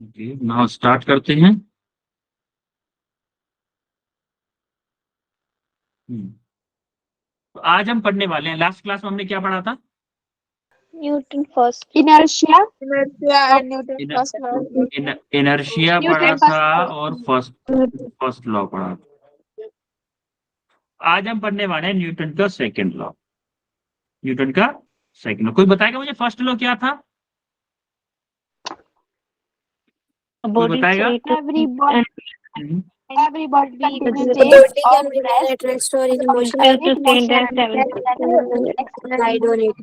Okay, now start करते हैं। तो आज हम पढ़ने वाले हैं, लास्ट क्लास में हमने क्या पढ़ा था? Newton first inertia and Newton in, first law. Inertia पढ़ा Newton था और फर्स्ट लॉ पढ़ा था। आज हम पढ़ने वाले हैं न्यूटन का सेकंड लॉ। न्यूटन का सेकंड लॉ, कोई बताएगा मुझे फर्स्ट लॉ क्या था? कोई बताएगा? everybody hmm, everybody The contains body can remain at rest or in motion slide on it.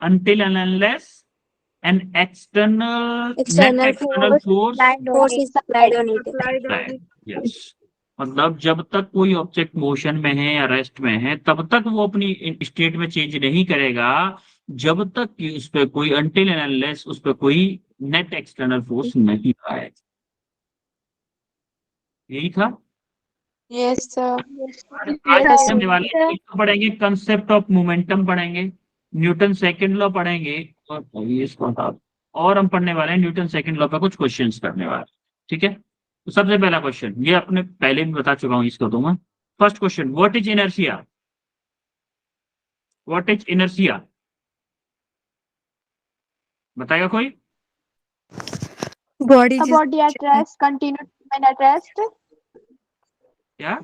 until and unless an external External force force is applied on it. applied. Yes. मतलब जब तक कोई object motion में है या rest में है तब तक वो अपनी स्टेट में चेंज नहीं करेगा, जब तक कि उस पर कोई अनटिल एंड अनलेस उस पर कोई नेट एक्सटर्नल फोर्स नहीं आए। यही था। yes sir आज हम वाले पढ़ेंगे कंसेप्ट ऑफ मोमेंटम पढ़ेंगे, न्यूटन सेकंड लॉ पढ़ेंगे और ये इसको हटा दो। और हम पढ़ने वाले हैं न्यूटन सेकंड लॉ पे कुछ क्वेश्चंस करने वाले हैं, ठीक है। तो सबसे पहला क्वेश्चन ये अपने पहले भी बता चुका हूँ, इसको दूंगा। First question, what is inertia? What is inertia? बताएगा कोई? Body a body at rest continue to remain at rest क्या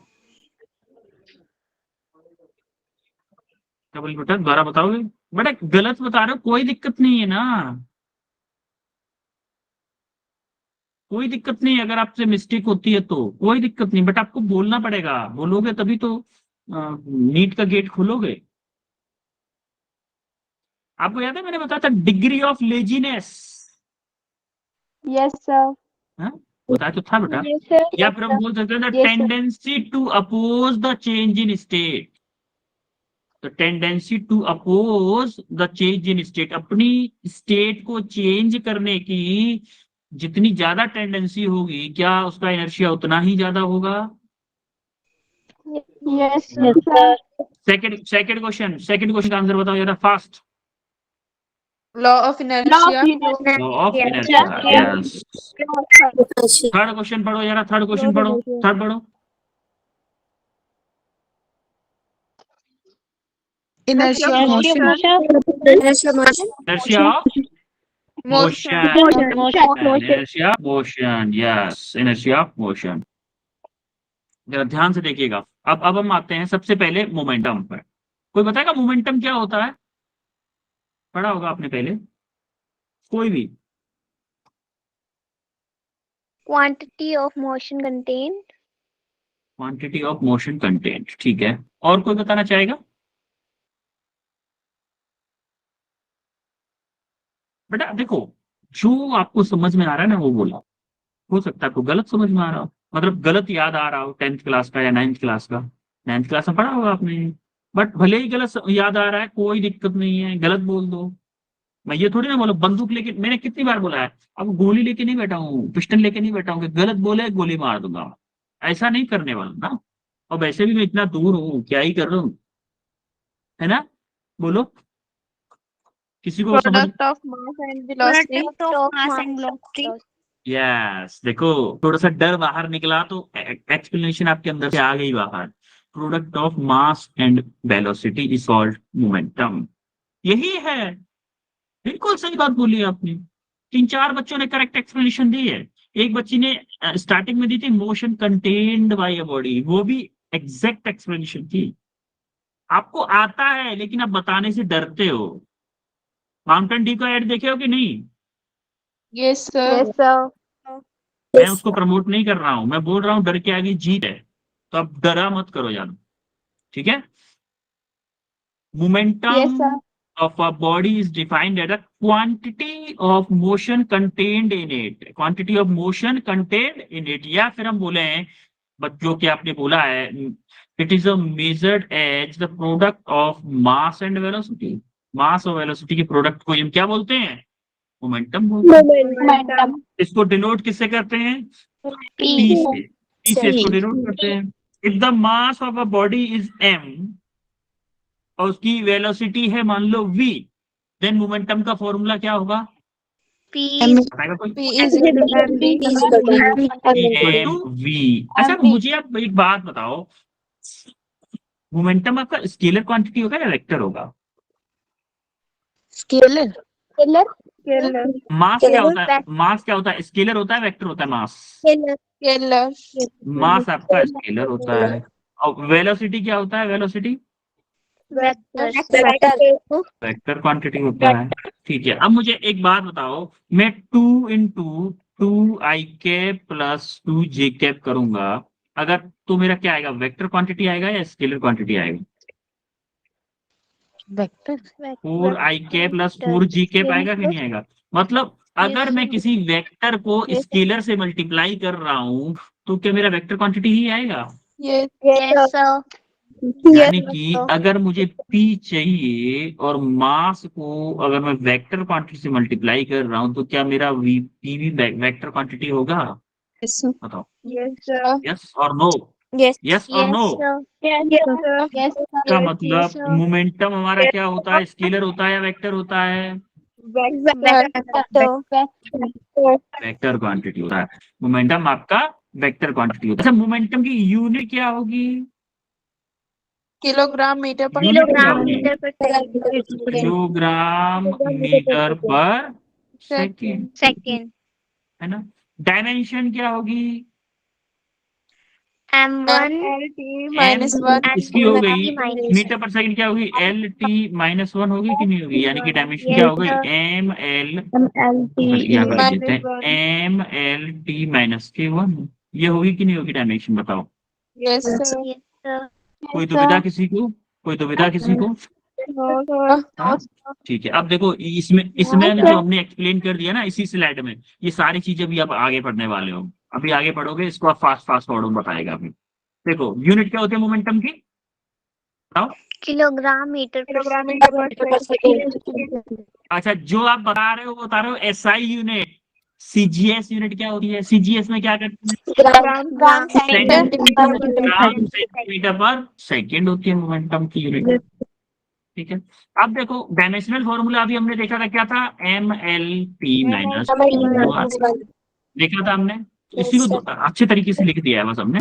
क्या बोल बेटा, दोबारा बताओगे? बेटा गलत बता रहे हो, कोई दिक्कत नहीं है ना, कोई दिक्कत नहीं है। अगर आपसे मिस्टेक होती है तो कोई दिक्कत नहीं, बट आपको बोलना पड़ेगा, बोलोगे तभी तो नीट का गेट खोलोगे। आपको याद है मैंने बताया था degree of laziness? yes sir बताया तो था बेटा। yes sir या फिर हम बोल सकते हैं the Yes, sir. Tendency to oppose the change in state. The tendency to oppose the change in state, अपनी स्टेट को चेंज करने की जितनी ज्यादा टेंडेंसी होगी, क्या उसका इनर्शिया उतना ही ज्यादा होगा? yes sir सेकंड क्वेश्चन का आंसर बताओ जरा fast. law of inertia law of inertia, yes. Third question पढ़ो जरा, थर्ड क्वेश्चन पढ़ो, थर्ड पढ़ो। inertia of motion Inertia motion. Inertia of motion, inertia of motion, yes, inertia of motion. जरा ध्यान से देखिएगा। अब हम आते हैं सबसे पहले मोमेंटम पर। कोई बताएगा मोमेंटम क्या होता है? पढ़ा होगा आपने पहले, कोई भी। Quantity of motion contained. Quantity of motion content, ठीक है। और कोई बताना चाहेगा? बेटा देखो, जो आपको समझ में आ रहा है ना वो बोला। हो सकता है आपको गलत समझ में आ रहा हो, मतलब गलत याद आ रहा हो 10th क्लास का या 9th क्लास का। 9th क्लास में पढ़ा होगा आपने, बट भले ही गलत याद आ रहा है कोई दिक्कत नहीं है, गलत बोल दो। मैं ये थोड़ी ना बोलो बंदूक लेके, मैंने कितनी बार बोला है, अब गोली लेके नहीं बैठा हूँ, पिस्टल लेके नहीं बैठा हूँ कि गलत बोले गोली मार दूंगा, ऐसा नहीं करने वाला ना। और वैसे भी मैं इतना दूर हूँ, क्या ही कर रहा हूँ, है ना? बोलो, किसी को समझ? product of mass and velocity yes, देखो थोड़ा सा डर बाहर निकला तो एक्सप्लेनेशन आपके अंदर से आ गई बाहर। Product of mass and velocity is called momentum. यही है, बिल्कुल सही बात बोली आपने। 3-4 बच्चों ने करेक्ट एक्सप्लेनेशन दी है। एक बच्ची ने स्टार्टिंग में दी थी motion contained by a body, वो भी एग्जैक्ट एक्सप्लेनेशन थी। आपको आता है लेकिन आप बताने से डरते हो। माउंटेन ड्यू का एड देखे हो कि नहीं? yes sir Yes, sir. मैं उसको प्रमोट नहीं कर रहा हूं, मैं बोल रहा हूं डर के आगे जीत है, तो आप डरा मत करो यार, ठीक है। yes momentum sir of a body is defined as a quantity of motion contained in it, quantity of motion contained in it। या फिर हम बोले हैं बच्चों के, आपने बोला है it is a measured as the product of mass and velocity. Mass और वेलोसिटी के प्रोडक्ट को हम क्या बोलते हैं? मोमेंटम बोलते हैं। momentum इसको डिनोट किससे करते हैं? P P से, P से इसको डिनोट करते हैं। If the mass of a body is m और उसकी वेलोसिटी है मान लो v, देन मोमेंटम का फॉर्मूला क्या होगा? P बताएगा कोई? P is equal to MV. M V. अच्छा मुझे आप एक बात बताओ, मोमेंटम आपका स्केलर क्वांटिटी होगा या वेक्टर होगा? scalar Scalar. मास क्या होता है? मास क्या होता है? स्केलर होता है, वेक्टर होता है? मास, Scalar. मास आपका स्केलर होता है। और वेलोसिटी क्या होता है? वेलोसिटी vector वेक्टर क्वांटिटी होता है। ठीक है, अब मुझे एक बात बताओ, मैं 2 × 2 i cap plus 2j cap करूंगा, अगर तो मेरा क्या आएगा? वेक्टर क्वांटिटी आएगा या स्केलर क्वांटिटी आएगा? vector 4i cap plus 4j cap आएगा कि नहीं आएगा? मतलब अगर मैं किसी वेक्टर को स्केलर से मल्टीप्लाई कर रहा हूं तो क्या मेरा वेक्टर क्वांटिटी ही आएगा? Yes. yes sir यानी कि अगर मुझे P चाहिए और मास को अगर मैं वेक्टर क्वांटिटी से मल्टीप्लाई कर रहा हूं तो क्या मेरा P भी वेक्टर क्वांटिटी होगा? Yes, sir. बताओ, Yes, sir. यस और नो? yes यस और नो? Yes, sir. Yes, का मतलब sir. मोमेंटम हमारा क्या होता है? स्केलर होता है या वेक्टर होता है? वेक्टर क्वांटिटी होता है। मोमेंटम आपका वेक्टर क्वांटिटी होता है। अच्छा, मोमेंटम की यूनिट क्या होगी? Kilogram meter per यूनिट क्या kilogram होगी? meter per किलोग्राम मीटर पर सेकेंड, second है ना? डायमेंशन क्या होगी? m1 LT minus M 1. इसकी हो गई। minus मीटर पर सेकंड क्या होगी? LT-1 होगी कि नहीं होगी? यानी कि डायमेंशन क्या हो गई? यहाँ पर लिख देते minus हैं MLT-1, ये होगी कि नहीं होगी डायमेंशन? बताओ। Yes, sir. yes sir कोई दुविधा किसी को? कोई दुविधा किसी को? No, sir. हाँ? ठीक है, अब देखो इसमें इसमें जो हमने एक्सप्लेन कर दिया ना इसी स्लाइड में, ये सारी चीजें भी आप आगे पढ़ने वाले हो। अभी आगे पढ़ोगे इसको, आप फास्ट फास्ट फॉरवर्ड बताएगा अभी। देखो यूनिट क्या होती है मोमेंटम की? बताओ। kilogram meter per Kilogram meter per second. अच्छा, जो आप बता रहे हो वो बता रहे हो एसआई यूनिट। सीजीएस यूनिट क्या होती है? सीजीएस में क्या करते हैं? Gram ग्राम सेंटीमीटर पर सेकेंड होती है मोमेंटम की यूनिट। ठीक है, अब देखो डायमेंशनल फॉर्मूला अभी हमने देखा था, क्या था? MLT-1 देखा था हमने, इसी को अच्छे तरीके से लिख दिया है बस हमने।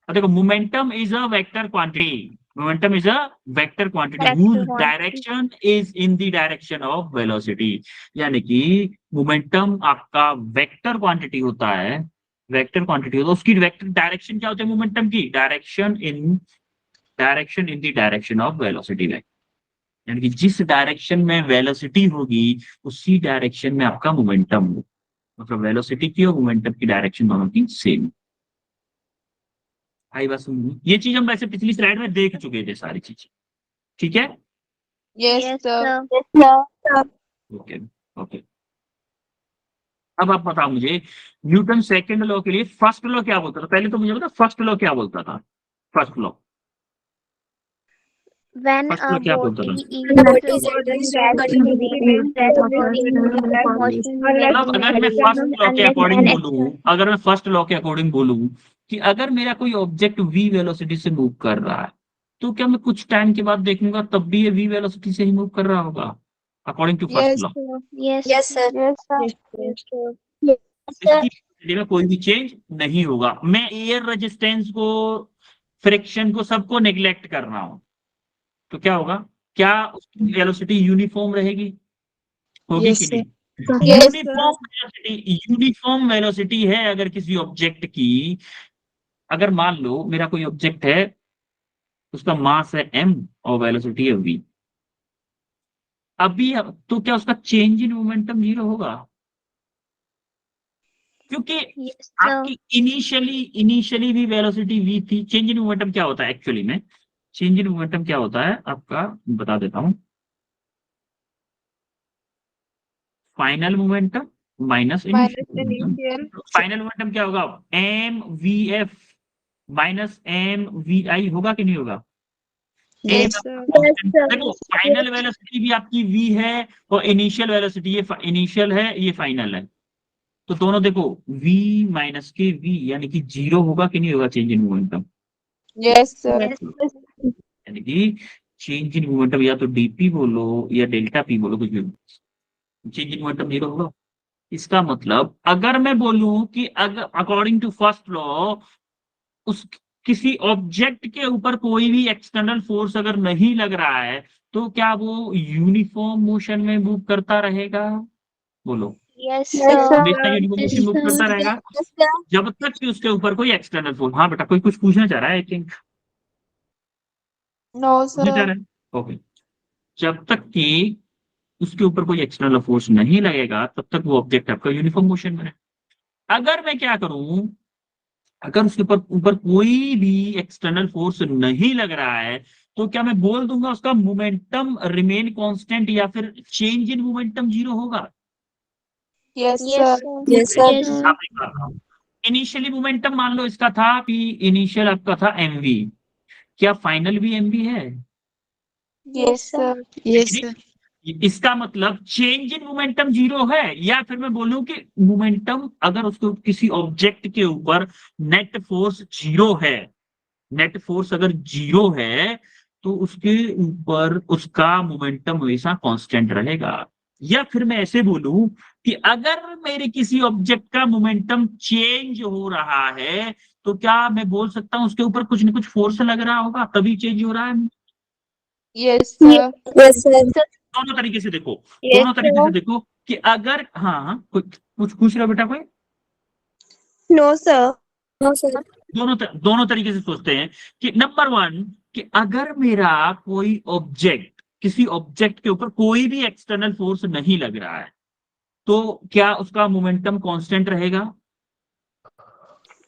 अब देखो, momentum is a vector quantity, momentum is a vector quantity whose direction is in the direction of velocity. यानी कि मोमेंटम आपका वेक्टर क्वांटिटी होता है, वेक्टर क्वांटिटी होता है, उसकी वेक्टर डायरेक्शन क्या होती है मोमेंटम की? Direction in the direction of velocity. यानी कि जिस डायरेक्शन में वेलोसिटी होगी उसी डायरेक्शन में आपका मोमेंटम होगा। मतलब वेलोसिटी की और मोमेंटम की डायरेक्शन दोनों की सेम। आई बात समझ? ये चीज हम वैसे पिछली स्लाइड में देख चुके थे सारी चीजें। ठीक है, Yes, sir. Okay okay. अब आप बताओ मुझे, न्यूटन सेकंड लॉ के लिए फर्स्ट लॉ क्या बोलता था? पहले तो मुझे बता, फर्स्ट लॉ क्या बोलता था? First law, when first a law क्या बोलता था? body is motion मतलब अगर मैं फर्स्ट लॉ के अकॉर्डिंग बोलूं, अगर मैं फर्स्ट लॉ के अकॉर्डिंग बोलूं कि अगर मेरा कोई ऑब्जेक्ट v वेलोसिटी से मूव कर रहा है तो क्या मैं कुछ टाइम के बाद देखूंगा तब भी ये v वेलोसिटी से ही मूव कर रहा होगा, according to first Yes, law? sir. yes sir इसकी वेलोसिटी में कोई भी चेंज नहीं होगा। मैं एयर रेजिस्टेंस को, फ्रिक्शन को, सबको नेग्लेक्ट कर रहा हूं तो क्या होगा? क्या उसकी वेलोसिटी यूनिफॉर्म रहेगी? होगी Yes, कि sir. नहीं? Yes, यूनिफॉर्म वेलोसिटी है अगर किसी ऑब्जेक्ट की, अगर मान लो मेरा कोई ऑब्जेक्ट है, उसका मास है m और वेलोसिटी है v, अभी तो क्या उसका चेंज इन मोमेंटम 0 होगा? क्योंकि yes sir आपकी इनिशियली भी वेलोसिटी v थी। चेंज इन मोमेंटम क्या होता है एक्चुअली में? चेंज इन मोमेंटम क्या होता है आपका, बता देता हूं। Final momentum minus minus initial momentum. initial. Final momentum क्या होगा? M V F minus M V I होगा कि नहीं होगा? Yes, M sir. देखो, फाइनल वेलोसिटी भी आपकी v है और इनिशियल वेलोसिटी, ये इनिशियल है ये फाइनल है, तो दोनों देखो v माइनस के v यानी कि 0 होगा कि नहीं होगा change in momentum? Yes, sir. यानी कि चेंज इन मोमेंटम या तो dp बोलो या डेल्टा p बोलो, कुछ भी चेंज इन मोमेंटम 0 होगा। इसका मतलब अगर मैं बोलूं कि अगर अकॉर्डिंग टू फर्स्ट लॉ उस किसी ऑब्जेक्ट के ऊपर कोई भी एक्सटर्नल फोर्स अगर नहीं लग रहा है तो क्या वो यूनिफॉर्म मोशन में मूव करता रहेगा? बोलो। Yes, Yes, sir. sir. हमेशा यूनिफॉर्म मोशन मूव करता रहेगा Yes, sir. जब तक कि उसके ऊपर कोई एक्सटर्नल फोर्स। हाँ बेटा, कोई कुछ पूछना चाह रहा है? आई थिंक No, पूछना चाह sir. रहा है। ओके। जब तक कि उसके ऊपर कोई एक्सटर्नल फोर्स नहीं लगेगा तब तक वो ऑब्जेक्ट आपका यूनिफॉर्म मोशन में है। अगर मैं क्या करूं, अगर उसके ऊपर ऊपर कोई भी एक्सटर्नल फोर्स नहीं लग रहा है तो क्या मैं बोल दूंगा उसका मोमेंटम रिमेन कांस्टेंट या फिर चेंज इन मोमेंटम जीरो होगा? Yes, Yes, sir. sir. Yes, sir. Yes. आप एक बात बताओ, इनिशियली मोमेंटम मान लो इसका था कि इनिशियल आपका था mv, क्या फाइनल भी mv है? Yes, sir. Yes, Yes, sir. इसका मतलब चेंज इन मोमेंटम जीरो है। या फिर मैं बोलूं कि मोमेंटम अगर उसको किसी ऑब्जेक्ट के ऊपर नेट फोर्स जीरो है, नेट फोर्स अगर जीरो है तो उसके ऊपर उसका मोमेंटम हमेशा कांस्टेंट रहेगा। या फिर मैं ऐसे बोलूं कि अगर मेरे किसी ऑब्जेक्ट का मोमेंटम चेंज हो रहा है तो क्या मैं बोल सकता हूं उसके ऊपर कुछ ना कुछ फोर्स लग रहा होगा तभी चेंज हो रहा है? Yes, sir. Yes, sir. दोनों तरीके से देखो, Yes, दोनों तरीके से sir. देखो कि अगर हाँ हाँ, कुछ कुछ पूछ रहा बेटा कोई? No, sir. No, sir. दोनों तरीके से सोचते हैं कि नंबर वन, कि अगर मेरा कोई ऑब्जेक्ट किसी ऑब्जेक्ट के ऊपर कोई भी एक्सटर्नल फोर्स नहीं लग रहा है तो क्या उसका मोमेंटम कांस्टेंट रहेगा?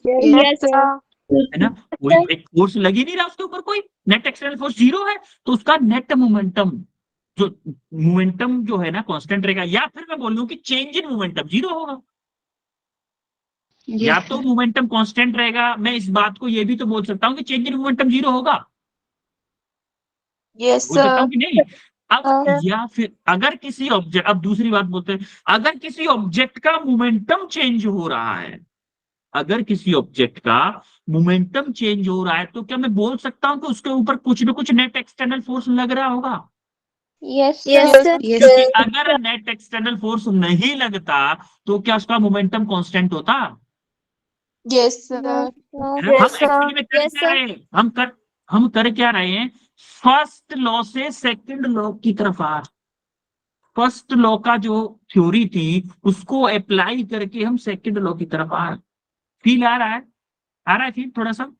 Yes, Yes, sir. sir. है ना? कोई एक फोर्स लग ही नहीं रहा उसके ऊपर, कोई नेट एक्सटर्नल फोर्स जीरो है तो उसका नेट मोमेंटम जो मोमेंटम जो है ना कांस्टेंट रहेगा। या फिर मैं बोल लूं कि चेंज इन मोमेंटम जीरो होगा। या Yes, तो sir. मोमेंटम कांस्टेंट रहेगा, मैं इस बात को ये भी तो बोल सकता हूँ कि चेंज इन मोमेंटम जीरो होगा, Yes, बोल सकता sir. हूँ कि नहीं? अब हाँ। या फिर अगर किसी ऑब्जेक्ट, अब दूसरी बात बोलते हैं, अगर किसी ऑब्जेक्ट का मोमेंटम चेंज हो रहा है, अगर किसी ऑब्जेक्ट का मोमेंटम चेंज हो रहा है तो क्या मैं बोल सकता हूं कि उसके ऊपर कुछ ना कुछ नेट एक्सटर्नल फोर्स लग रहा होगा? Yes, Yes, sir. sir. Yes, क्योंकि sir. अगर नेट एक्सटर्नल फोर्स नहीं लगता तो क्या उसका मोमेंटम कांस्टेंट होता? Yes, No, sir. no. है ना? हम Yes, sir. एक्चुअली में कर Yes, क्या sir. रहे हैं, हम कर क्या रहे हैं, फर्स्ट लॉ से सेकंड लॉ की तरफ आ, फर्स्ट लॉ का जो थ्योरी थी उसको अप्लाई करके हम सेकंड लॉ की तरफ आ रहे हैं। फील आ रहा है? आ रहा है फील थोड़ा सा?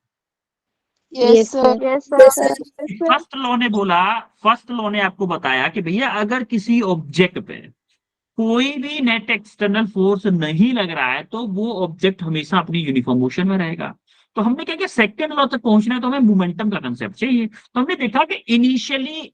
Yes, sir. Yes, sir. First law ने बोला, फर्स्ट लॉ ने आपको बताया कि भैया अगर किसी ऑब्जेक्ट पे कोई भी नेट एक्सटर्नल फोर्स नहीं लग रहा है तो वो ऑब्जेक्ट हमेशा अपनी यूनिफॉर्म मोशन में रहेगा। तो हमने क्या किया, सेकंड लॉ तक पहुंचना है तो हमें मोमेंटम का कंसेप्ट चाहिए। तो हमने देखा कि इनिशियली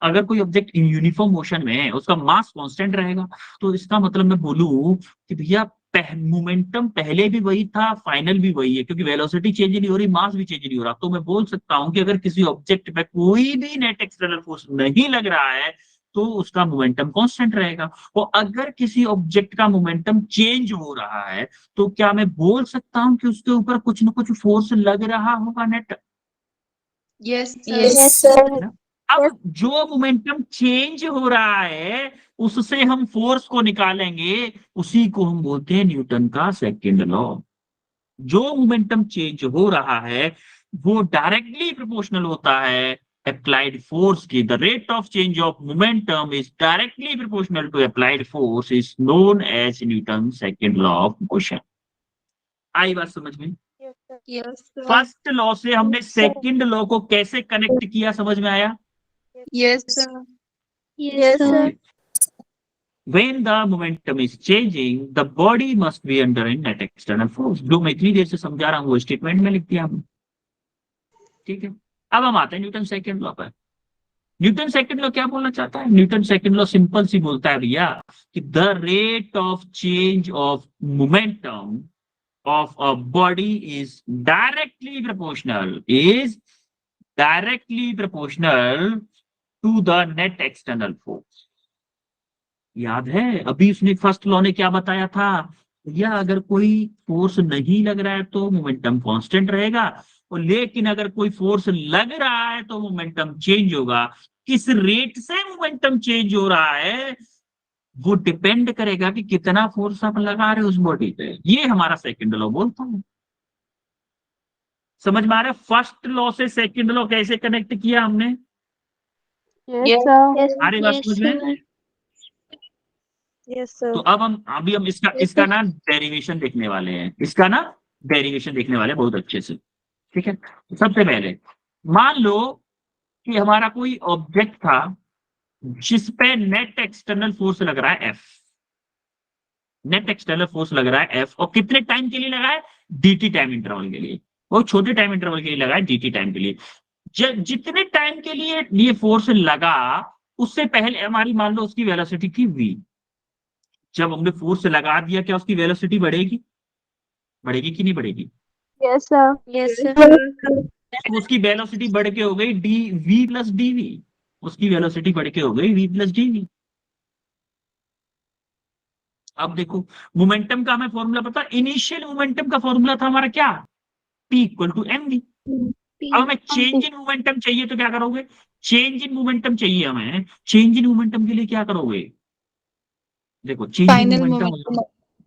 अगर कोई ऑब्जेक्ट यूनिफॉर्म मोशन में है उसका मास कांस्टेंट रहेगा। तो इसका मतलब मैं बोलूं कि भैया मोमेंटम पहले भी वही था, फाइनल भी वही है, क्योंकि वेलोसिटी चेंज नहीं हो रही, मास भी चेंज नहीं हो रहा। तो मैं बोल सकता हूं कि अगर किसी ऑब्जेक्ट पे कोई भी नेट एक्सटर्नल फोर्स नहीं लग रहा है तो उसका मोमेंटम कांस्टेंट रहेगा। और अगर किसी ऑब्जेक्ट का मोमेंटम चेंज हो रहा है तो क्या मैं बोल सकता हूं कि उसके ऊपर कुछ ना कुछ फोर्स लग रहा होगा net? Yes, sir. Yes, sir. है ना? अब जो मोमेंटम चेंज हो रहा है उससे हम फोर्स को निकालेंगे, उसी को हम बोलते हैं न्यूटन का सेकंड लॉ। जो मोमेंटम चेंज हो रहा है वो डायरेक्टली प्रोपोर्शनल होता है अप्लाइड फोर्स की। The rate of change of momentum is directly proportional to applied force, is known as Newton second law of motion. आई बात समझ में? Yes, sir. फर्स्ट लॉ से हमने सेकंड लॉ को कैसे कनेक्ट किया, समझ में आया? Yes, sir. Yes, sir. When the momentum is changing, the body must be under a net external force। जो मैं इतनी देर से समझा रहा हूँ वो स्टेटमेंट में लिख दिया हमने। ठीक है, अब हम आते हैं न्यूटन सेकंड लॉ पर। न्यूटन सेकंड लॉ क्या बोलना चाहता है? न्यूटन सेकंड लॉ सिंपल सी बोलता है भैया कि the rate of change of momentum of a body is directly proportional to the net external force। याद है अभी उसने फर्स्ट लॉ ने क्या बताया था? या अगर कोई फोर्स नहीं लग रहा है तो मोमेंटम कांस्टेंट रहेगा, और लेकिन अगर कोई फोर्स लग रहा है तो मोमेंटम चेंज होगा। किस रेट से मोमेंटम चेंज हो रहा है वो डिपेंड करेगा कि कितना फोर्स हम लगा रहे हैं उस बॉडी पे। ये हमारा सेकंड लॉ बोलता हूँ। समझ में आ रहा है? फर्स्ट लॉ से सेकंड लॉ कैसे कनेक्ट किया हमने? Yes, sir. आ रही बात समझ में? Yes, sir. तो अब हम इसका ना डेरिवेशन देखने वाले हैं। इसका ना डेरिवेशन देखने वाले हैं बहुत अच्छे से। ठीक है, तो सबसे पहले मान लो कि हमारा कोई ऑब्जेक्ट था जिस पे नेट एक्सटर्नल फोर्स लग रहा है F। नेट एक्सटर्नल फोर्स लग रहा है F, और कितने टाइम के लिए लगा है? dt टाइम इंटरवल के लिए। बहुत छोटे टाइम इंटरवल के लिए लगा है, dt टाइम के लिए। जितने टाइम के लिए ये फोर्स लगा, उससे पहले हमारी मान लो उसकी वेलोसिटी थी v। जब हमने फोर्स लगा दिया, क्या उसकी वेलोसिटी बढ़ेगी? बढ़ेगी कि नहीं बढ़ेगी? Yes, sir. Yes, sir. तो उसकी वेलोसिटी बढ़ के हो गई डी वी प्लस डीवी। उसकी वेलोसिटी बढ़ के हो गई v प्लस डीवी। अब देखो, मोमेंटम का हमें फॉर्मूला पता, इनिशियल मोमेंटम का फॉर्मूला था हमारा क्या? P equal to M V. अब हमें चेंज इन मोमेंटम चाहिए तो क्या करोगे? चेंज इन मोमेंटम चाहिए हमें, चेंज इन मोमेंटम के लिए क्या करोगे? देखो, change in Final momentum, momentum.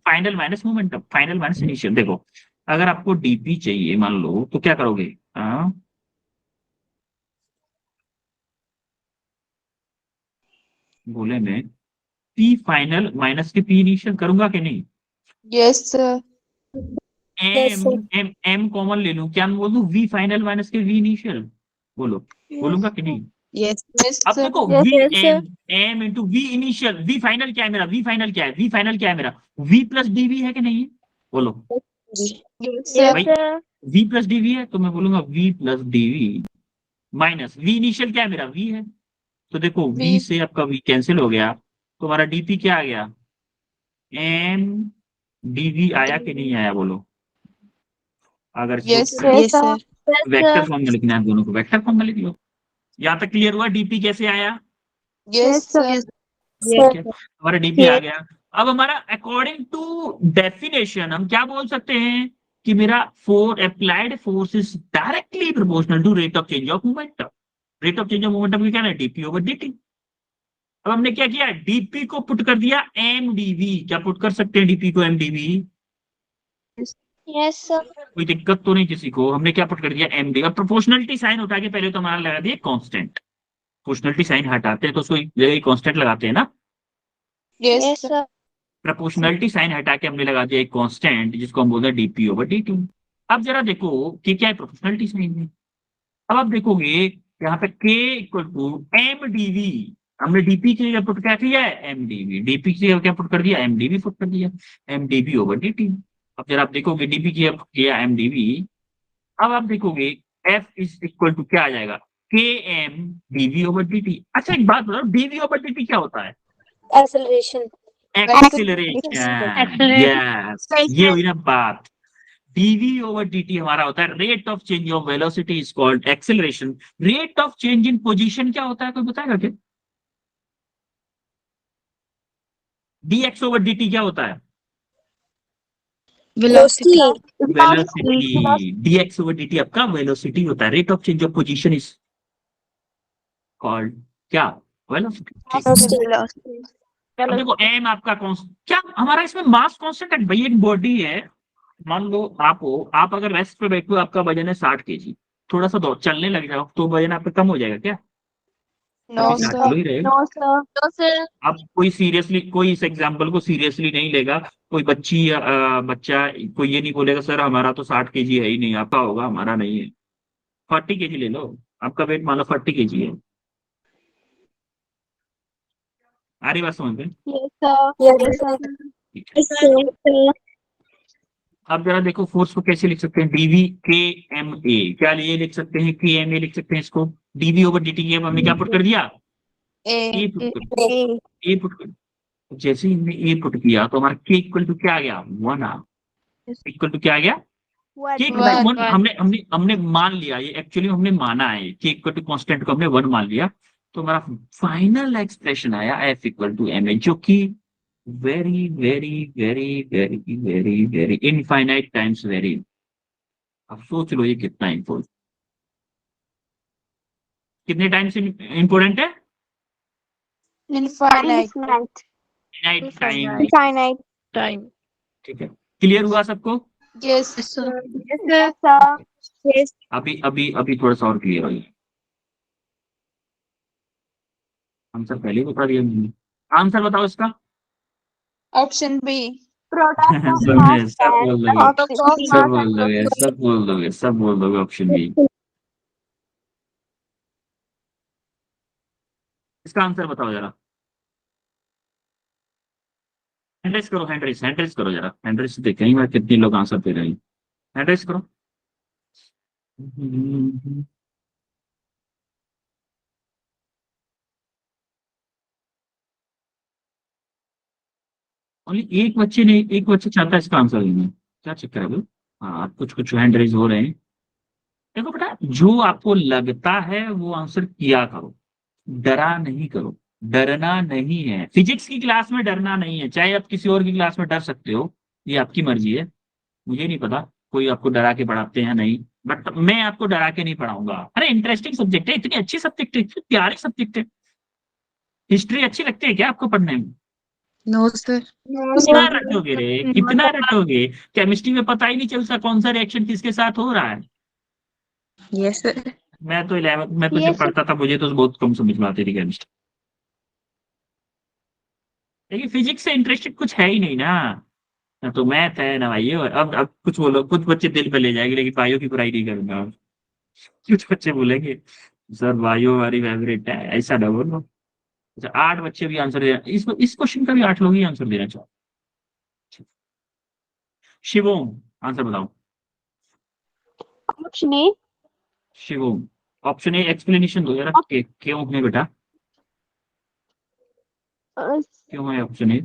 Final minus momentum, final minus initial. देखो, अगर आपको डीपी चाहिए मान लो, तो क्या करोगे? हाँ, बोले मैं पी फाइनल माइनस के पी इनिशियल करूंगा कि नहीं? Yes, sir. Yes, M sir. M M common ले लूं, क्या मैं बोल दूं वी फाइनल माइनस के वी इनिशियल? बोलो, बोलूंगा कि नहीं? Yes. Yes, अब sir. देखो, Yes, V yes, sir. M M into V initial, V final क्या है मेरा? वी फाइनल क्या है? वी फाइनल क्या है मेरा? वी प्लस डीवी है कि नहीं है? बोलो Yes, Yes, sir. भाई। sir. वी प्लस डीवी है तो मैं बोलूंगा v plus dv minus v initial क्या है मेरा? वी है। तो देखो, वी V. से आपका वी कैंसिल हो गया, तो हमारा डीपी क्या आ गया? एम डीवी आया कि नहीं आया? बोलो। अगर इसको Yes, sir. Yes, Yes, sir. sir. Yes, vector sir. Form में लिखना है, दोनों को वेक्टर फॉर्म में लिख लो। यहाँ तक क्लियर हुआ डीपी कैसे आया? Yes, Yes, sir. sir. ठीक Sir. है, हमारा डीपी आ Yes. गया। अब हमारा अकॉर्डिंग टू डेफिनेशन हम क्या बोल सकते हैं कि मेरा applied force is directly proportional to rate of change of momentum. Rate of change of momentum क्या है? Dp over dt. अब हमने क्या किया? डीपी को पुट कर दिया एम डीवी। क्या पुट कर सकते हैं डीपी को एम डीवी? Yes, sir. कोई दिक्कत तो नहीं किसी को? हमने क्या पुट कर दिया? M d. अब प्रोपोर्शनलिटी साइन उठा के पहले तो हमारा लगा दिया कांस्टेंट। प्रोपोर्शनलिटी साइन हटाते हैं तो उसको कांस्टेंट लगाते हैं ना। Yes, Yes, sir. sir. Proportionality sign हटा के हमने लगा दिया एक कांस्टेंट जिसको हम बोलते हैं डीपी ओवर डीटी। अब जरा देखो कि क्या है प्रोपोर्शनलिटी साइन में। अब आप देखोगे यहाँ पे k equal to m dv. हमने डीपी की जगह पुट क्या किया है? M DV. डीपी की जगह क्या पुट कर दिया? एम डीवी पुट कर दिया। M dv over dt. अब जरा आप देखोगे डीपी की जगह किया एम डीवी। अब आप देखोगे एफ इज इक्वल टू क्या आ जाएगा? के एम डीवी ओवर डीटी। अच्छा, एक बात बताओ, डीवी ओवर डीटी क्या होता है? Acceleration. एक्सिलरेशन। यस, ये Acceleration. हुई ना बात। डीवी ओवर डीटी हमारा होता है rate of change of velocity is called acceleration. Rate of change in position क्या होता है? कोई बताएगा क्या? डीएक्स ओवर डीटी क्या होता है? Velocity. Velocity. Dx over dt आपका वेलोसिटी होता है। Rate of change of position is called क्या? वेलोसिटी। Velocity. अब देखो, एम आपका क्या हमारा इसमें मास कांस्टेंट है भाई। एक बॉडी है, मान लो आप हो, आप अगर रेस्ट पे बैठो, आपका वजन है 60 kg, थोड़ा सा दौड़ चलने लग जाओ तो वजन आपका कम हो जाएगा क्या? No, अभी 60 sir. किलो ही रहेगा। No, sir. No, sir. अब कोई सीरियसली, कोई इस एग्जाम्पल को सीरियसली नहीं लेगा। कोई बच्ची या बच्चा कोई ये नहीं बोलेगा सर हमारा तो 60 kg है ही नहीं, आपका होगा हमारा नहीं है। 40 kg ले लो, आपका वेट मान लो 40 kg है। आ रही बात समझ में? Yes, sir. Yes, sir. ठीक है। Yes, sir. अब जरा देखो फोर्स को कैसे लिख सकते हैं? डीवी के एम ए। क्या ये लिख सकते हैं? के एम ए लिख सकते हैं इसको। डीवी ओवर डीटी की हमने क्या पुट कर दिया? ए A. पुट कर, ए पुट कर। जैसे ही हमने ए पुट किया तो हमारा के इक्वल टू क्या आ गया? 1 आ। इक्वल टू क्या आ गया? के इक्वल टू 1। हमने हमने हमने मान लिया, ये एक्चुअली हमने माना है के इक्वल टू कांस्टेंट को हमने 1 मान लिया। तो हमारा फाइनल एक्सप्रेशन आया F equal to m a, जो कि very very very very very very infinite times very. अब सोच लो ये कितना इंपॉर्टेंट, कितने टाइम्स इंपॉर्टेंट है? Infinite. Finite time. Infinite. Time. ठीक है, क्लियर हुआ सबको? Yes, sir. Yes, sir. Yes. अभी अभी अभी थोड़ा सा और क्लियर हो गया। आंसर पहले ही बता दिया मैंने। आंसर बताओ इसका। Option B. Product of सब mass में सब and बोल दोगे, option Of B. सब mass बोल and दोगे, सब बोल दोगे, सब बोल दोगे ऑप्शन बी। इसका आंसर बताओ जरा। हैंड रेस करो, हैंड रेस करो जरा, हैंड रेस देखें ही मैं कितने लोग आंसर दे रहे हैं। हैंड रेस करो। ओनली एक बच्चे चाहता है इसका आंसर देना। क्या चक्कर है भाई? हाँ, कुछ कुछ हैंड रेस हो रहे हैं। देखो बेटा, जो आपको लगता है वो आंसर किया करो, डरा नहीं करो। डरना नहीं है, फिजिक्स की क्लास में डरना नहीं है। चाहे आप किसी और की क्लास में डर सकते हो, ये आपकी मर्जी है। मुझे नहीं पता कोई आपको डरा के पढ़ाते हैं नहीं, बट मैं आपको डरा के नहीं पढ़ाऊंगा। अरे इंटरेस्टिंग सब्जेक्ट है, इतनी अच्छी सब्जेक्ट है, इतनी प्यारी सब्जेक्ट है। हिस्ट्री अच्छी लगती है क्या आपको पढ़ने में? No, sir. कितना रटोगे रे, कितना रटोगे? केमिस्ट्री में पता ही नहीं चलता कौन सा रिएक्शन किसके साथ हो रहा है। Yes, sir. मैं तो 11th में तो जब Yes, पढ़ता था मुझे तो बहुत कम समझ में आती थी केमिस्ट्री। लेकिन फिजिक्स से इंटरेस्टेड कुछ है ही नहीं ना। ना तो मैथ है ना भाइयों। अब कुछ बोलो, कुछ बच्चे दिल पे ले जाएंगे, लेकिन भाइयों की बुराई नहीं करूंगा। कुछ बच्चे बोलेंगे सर भाइयों हमारी फेवरेट है, ऐसा ना बोलो। अच्छा, 8 बच्चे भी आंसर दे, इस क्वेश्चन का भी 8 लोग ही आंसर देना चाहो। शिवोम, आंसर बताओ। option A. Shivom, option A explanation दो यार, क्यों है बेटा, Uh, क्यों है ऑप्शन ए?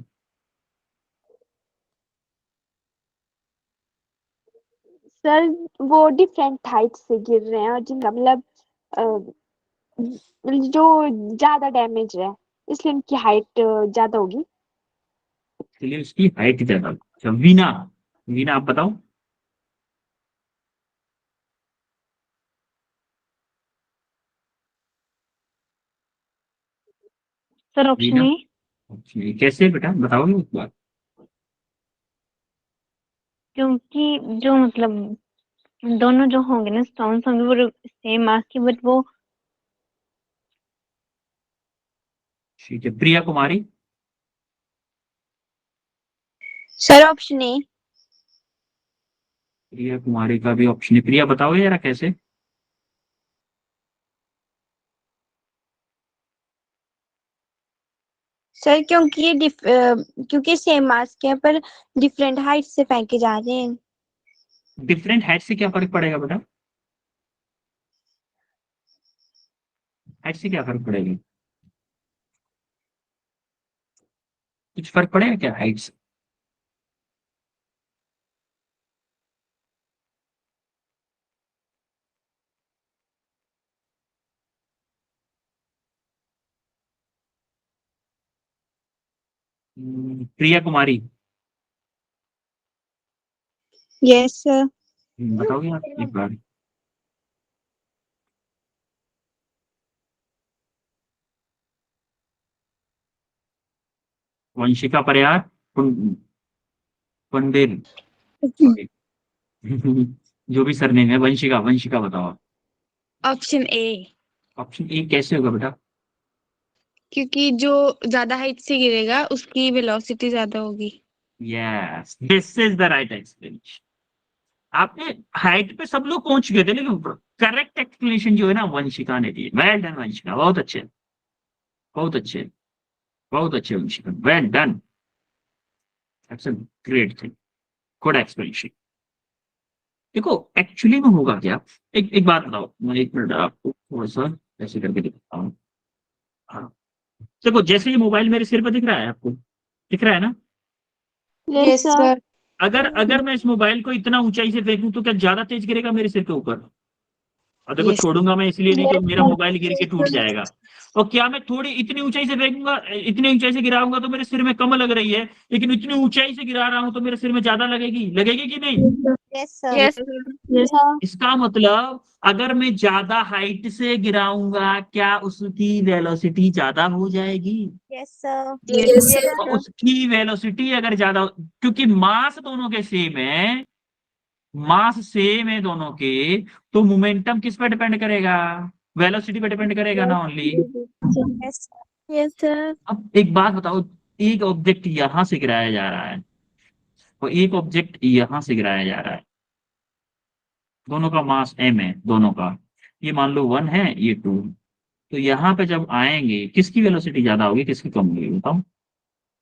सर वो डिफरेंट हाइट से गिर रहे हैं और जिनका मतलब जो ज्यादा डैमेज है इसलिए उनकी हाइट ज्यादा होगी। इसलिए उसकी हाइट ज्यादा। अच्छा, वीना, वीना आप बताओ। Sir option Veena, A. Option A कैसे बेटा, बताओगे एक बार? क्योंकि जो मतलब दोनों जो होंगे ना स्टोन्स होंगे वो सेम मास की बट वो ठीक है, Priya Kumari. Sir option A. Priya Kumari का भी ऑप्शन है। प्रिया बताओ यार कैसे? सर क्योंकि क्योंकि सेम मास के हैं पर डिफरेंट हाइट से फेंके जा रहे हैं। डिफरेंट हाइट से क्या फर्क पड़ेगा बेटा? हाइट से क्या फर्क पड़ेगा? कुछ फर्क पड़ेगा क्या हाइट से? Priya Kumari, yes sir. बताओगे आप एक बार? वंशिका परियार, पंडेल, सॉरी। जो भी सरनेम है, वंशिका, वंशिका बताओ। Option A. ऑप्शन ए कैसे होगा बेटा? क्योंकि जो ज्यादा हाइट से गिरेगा उसकी वेलोसिटी ज्यादा होगी। Yes, this is the right explanation. आपने हाइट पे सब लोग पहुंच गए थे, लेकिन करेक्ट एक्सप्लेनेशन जो है ना वंशिका ने दी। वेल डन वंशिका, बहुत अच्छे, बहुत अच्छे, बहुत अच्छे Vanshika, well done. That's a great thing, good explanation. देखो एक्चुअली में होगा क्या, एक बात बताओ, मैं 1 मिनट आपको थोड़ा सा ऐसे करके दिखाता हूँ। हाँ, देखो जैसे ये मोबाइल मेरे सिर पे दिख रहा है आपको, दिख रहा है ना? Yes sir. अगर अगर मैं इस मोबाइल को इतना ऊंचाई से फेंकूं तो क्या ज्यादा तेज गिरेगा मेरे सिर के ऊपर? और देखो यस। छोड़ूंगा मैं इसलिए नहीं कि मेरा मोबाइल गिर के टूट जाएगा। और क्या मैं थोड़ी इतनी ऊंचाई से फेंकूंगा, इतनी ऊंचाई से गिराऊंगा तो मेरे सिर में कम लग रही है, लेकिन इतनी ऊंचाई से गिरा रहा हूं तो मेरे सिर में ज्यादा लगेगी, लगेगी कि नहीं? Yes, sir. Yes. Yes, sir. इसका मतलब अगर मैं ज्यादा हाइट से गिराऊंगा क्या उसकी वेलोसिटी ज्यादा हो जाएगी? Yes, sir. Yes, sir. तो उसकी वेलोसिटी अगर ज्यादा, क्योंकि मास दोनों के सेम है, मास सेम है दोनों के, तो मोमेंटम किस पर डिपेंड करेगा? वेलोसिटी पर डिपेंड करेगा ना only. Yes, sir. Yes, sir. अब एक बात बताओ, एक ऑब्जेक्ट यहां से गिराया जा रहा है और एक ऑब्जेक्ट यहां से गिराया जा रहा है, दोनों का मास m है दोनों का, ये मान लो 1 है ये 2, तो यहाँ पे जब आएंगे किसकी वेलोसिटी ज्यादा होगी किसकी कम होगी बताओ?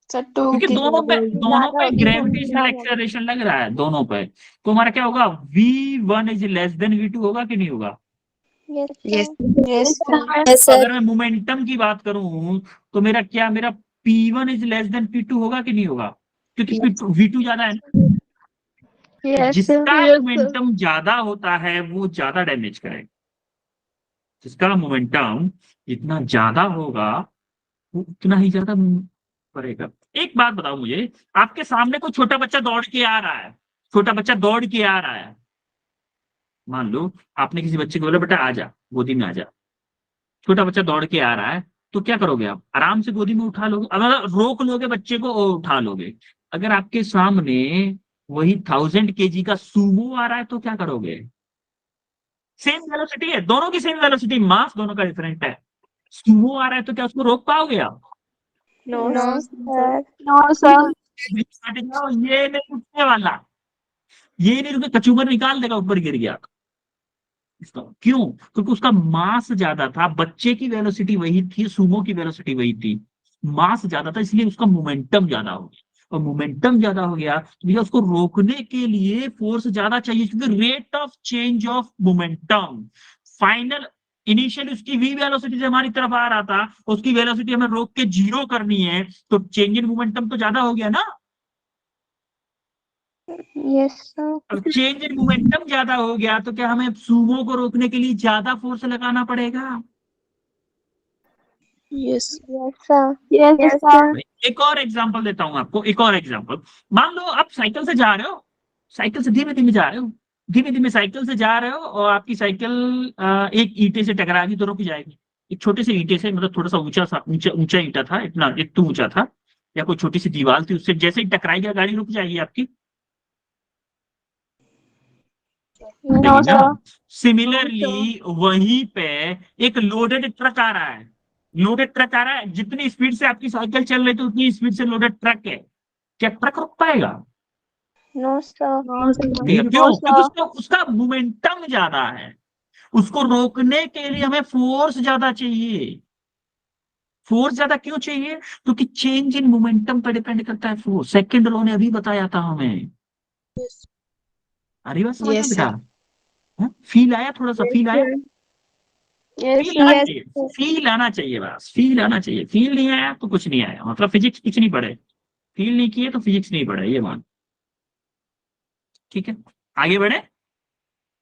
Sir, two क्योंकि की दोनों पे ग्रेविटेशनल एक्सेलरेशन लग रहा है दोनों पे, तो हमारा क्या होगा? v1 is less than v2 होगा कि नहीं होगा? Yes, Yes. sir. Yes, sir. Yes, तो अगर मैं मोमेंटम की बात करूं तो मेरा p1 is less than p2 होगा कि नहीं होगा? क्योंकि v2 ज्यादा है ना। Yes, जिसका sir. मोमेंटम ज्यादा होता है वो ज्यादा डैमेज करेगा, जिसका मोमेंटम जितना ज्यादा होगा वो उतना ही ज्यादा करेगा। एक बात बताओ मुझे, आपके सामने कोई छोटा बच्चा दौड़ के आ रहा है, छोटा बच्चा दौड़ के आ रहा है, मान लो आपने किसी बच्चे को बोला बेटा आ जा गोदी में आ जा, छोटा बच्चा दौड़ के आ रहा है, तो क्या करोगे आप? आराम से गोदी में उठा लोगे, अगर रोक लोगे बच्चे को और उठा लोगे। अगर आपके सामने वही 1000 kg का सूमो आ रहा है तो क्या करोगे? सेम वेलोसिटी है, दोनों की सेम वेलोसिटी, मास दोनों का डिफरेंट है, सूमो आ रहा है तो क्या उसको रोक पाओगे आप? No, No, sir. sir. No, sir. हट जाओ, ये नहीं रुकने वाला, ये नहीं रुके, कचूमर निकाल देगा, ऊपर गिर गया। क्यों? क्योंकि उसका मास ज्यादा था, बच्चे की वेलोसिटी वही थी, सूमो की वेलोसिटी वही थी, मास ज्यादा था इसलिए उसका मोमेंटम ज्यादा हो गया, और मोमेंटम ज्यादा हो गया तो भैया उसको रोकने के लिए फोर्स ज्यादा चाहिए, क्योंकि rate of change of momentum final initial उसकी वी वेलोसिटी से हमारी तरफ आ रहा था, उसकी वेलोसिटी हमें रोक के 0 करनी है, तो चेंज इन मोमेंटम तो ज्यादा हो गया ना। Yes, sir. अब चेंज इन मोमेंटम ज्यादा हो गया तो क्या हमें सूमो को रोकने के लिए ज्यादा फोर्स लगाना पड़ेगा? Yes. Yes, sir. Yes, sir. एक और एग्जांपल देता हूं आपको, एक और एग्जांपल। मान लो आप साइकिल से जा रहे हो, साइकिल से धीमे धीमे जा रहे हो, धीमे धीमे साइकिल से जा रहे हो, और आपकी साइकिल एक ईंटे से टकराएगी तो रुक जाएगी, एक छोटे से ईंटे से, मतलब थोड़ा सा ऊंचा ईंटा था, इतना एक तो ऊंचा था, या कोई छोटी सी दीवार थी, उससे जैसे ही टकराएगी गाड़ी रुक जाएगी आपकी? No, sir. सिमिलरली वहीं पे एक लोडेड ट्रक आ रहा है, लोडेड ट्रक आ रहा है, जितनी स्पीड से आपकी साइकिल चल रही थी उतनी स्पीड से लोडेड ट्रक है, क्या ट्रक रुक पाएगा? No, sir. क्यों? क्योंकि उसका मोमेंटम ज्यादा है, उसको रोकने के लिए हमें फोर्स ज्यादा चाहिए। फोर्स ज्यादा क्यों चाहिए? क्योंकि चेंज इन मोमेंटम पर डिपेंड करता है फोर्स, सेकंड लॉ ने अभी बताया था हमें। अरे बात समझ में Yes, बेटा? sir. फील आया? थोड़ा सा फील आया? Yes, फील आना yes. चाहिए, फील आना चाहिए, बस फील आना चाहिए, फील नहीं आया तो कुछ नहीं आया, मतलब फिजिक्स कुछ नहीं पढ़े, फील नहीं किए तो फिजिक्स नहीं पढ़े, ये मान। ठीक है, आगे बढ़े।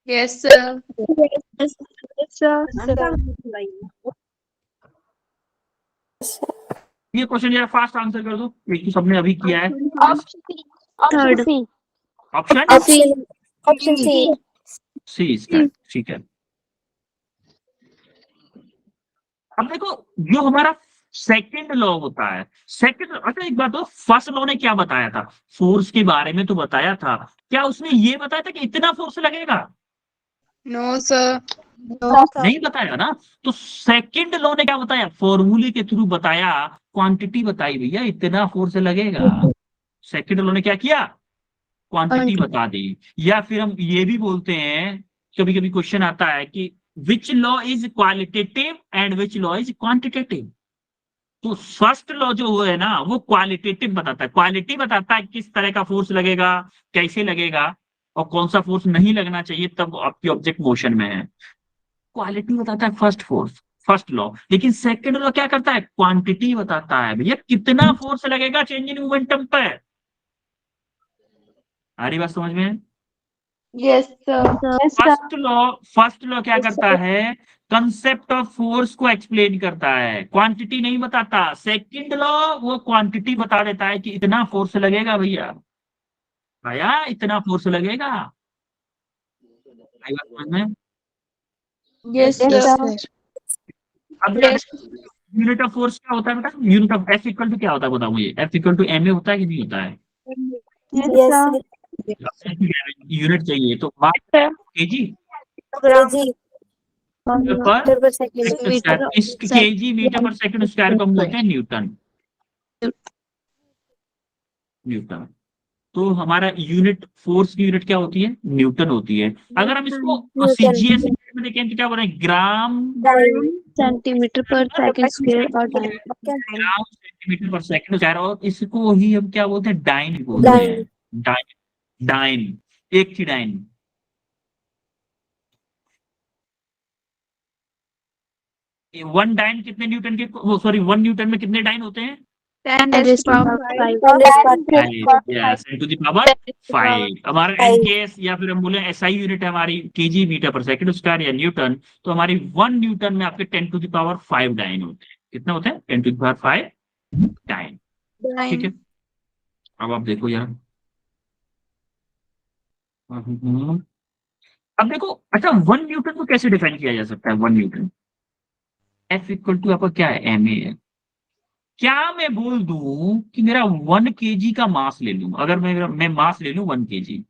Yes, sir. Yes, sir. ये क्वेश्चन जरा फास्ट आंसर कर दो, एक तो सबने अभी किया है। Option C. Option Option C. सी इसका, ठीक है। अब देखो, जो हमारा सेकंड लॉ होता है, सेकंड, अच्छा एक बात हो, फर्स्ट लॉ ने क्या बताया था? फोर्स के बारे में तो बताया था, क्या उसने ये बताया था कि इतना फोर्स लगेगा? No, sir. नहीं बताया ना। तो सेकंड लॉ ने क्या बताया? फॉर्मूले के थ्रू बताया, क्वांटिटी बताई, भैया इतना फोर्स लगेगा। सेकंड लॉ ने क्या किया? क्वांटिटी बता दी। या फिर हम ये भी बोलते हैं, कभी कभी क्वेश्चन आता है कि which law is qualitative and which law is quantitative. तो फर्स्ट लॉ जो है ना वो क्वालिटेटिव बताता है, क्वालिटी बताता है किस तरह का फोर्स लगेगा, कैसे लगेगा, और कौन सा फोर्स नहीं लगना चाहिए तब आपकी ऑब्जेक्ट मोशन में है। क्वालिटी बताता है फर्स्ट फोर्स, फर्स्ट लॉ। लेकिन सेकंड लॉ क्या करता है? क्वांटिटी बताता है, भैया कितना फोर्स लगेगा चेंज इन मोमेंटम पर। आ रही बात समझ में? Yes, sir. फर्स्ट लॉ क्या करता है? कंसेप्ट ऑफ फोर्स को एक्सप्लेन करता है, क्वांटिटी नहीं बताता। सेकंड लॉ वो क्वांटिटी बता देता है कि इतना फोर्स लगेगा भैया, भैया इतना फोर्स लगेगा। आई बात समझ में? Yes, Yes, sir. sir. अब याद यूनिट ऑफ फोर्स क्या होता है बेटा? Unit of F equal to क्या होता है बताओ मुझे? F equal to m a होता है कि नहीं होता है? Yes, sir. यूनिट चाहिए तो मास Sir. केजी Kg पर meter per second. Second square, इस केजी मीटर पर सेकंड स्क्वायर को हम बोलते हैं न्यूटन। न्यूटन। तो हमारा यूनिट फोर्स की यूनिट क्या होती है? न्यूटन होती है। अगर हम इसको Newton. सीजीएस में देखें तो क्या बोल रहे हैं? ग्राम Centimeter per second square or time. Gram centimetre पर सेकंड स्क्वायर, और इसको ही हम क्या बोलते हैं? डाइन बोलते हैं। डाइन। डाइन। एक थी डाइन। वन डाइन कितने न्यूटन के, वो सॉरी, वन न्यूटन में कितने डाइन होते हैं? 10 10 raised raised to to power power 5. 5. Yes, 10 to the power 5। हमारा एनकेएस या फिर हम बोले एसआई यूनिट है हमारी केजी मीटर पर सेकंड स्क्वायर या न्यूटन। तो हमारी 1 न्यूटन में आपके 10 to the power 5 डाइन होते हैं। कितने होते हैं? 10 to the power 5 डाइन। ठीक है, अब आप देखो यार। अब देखो, अच्छा 1 न्यूटन को कैसे डिफाइन किया जा सकता है? 1 न्यूटन, एफ इक्वल टू आपका क्या है? एम ए है। क्या मैं बोल दूं कि मेरा 1 केजी का मास ले लूं? अगर मैं मास ले लूं 1 केजी,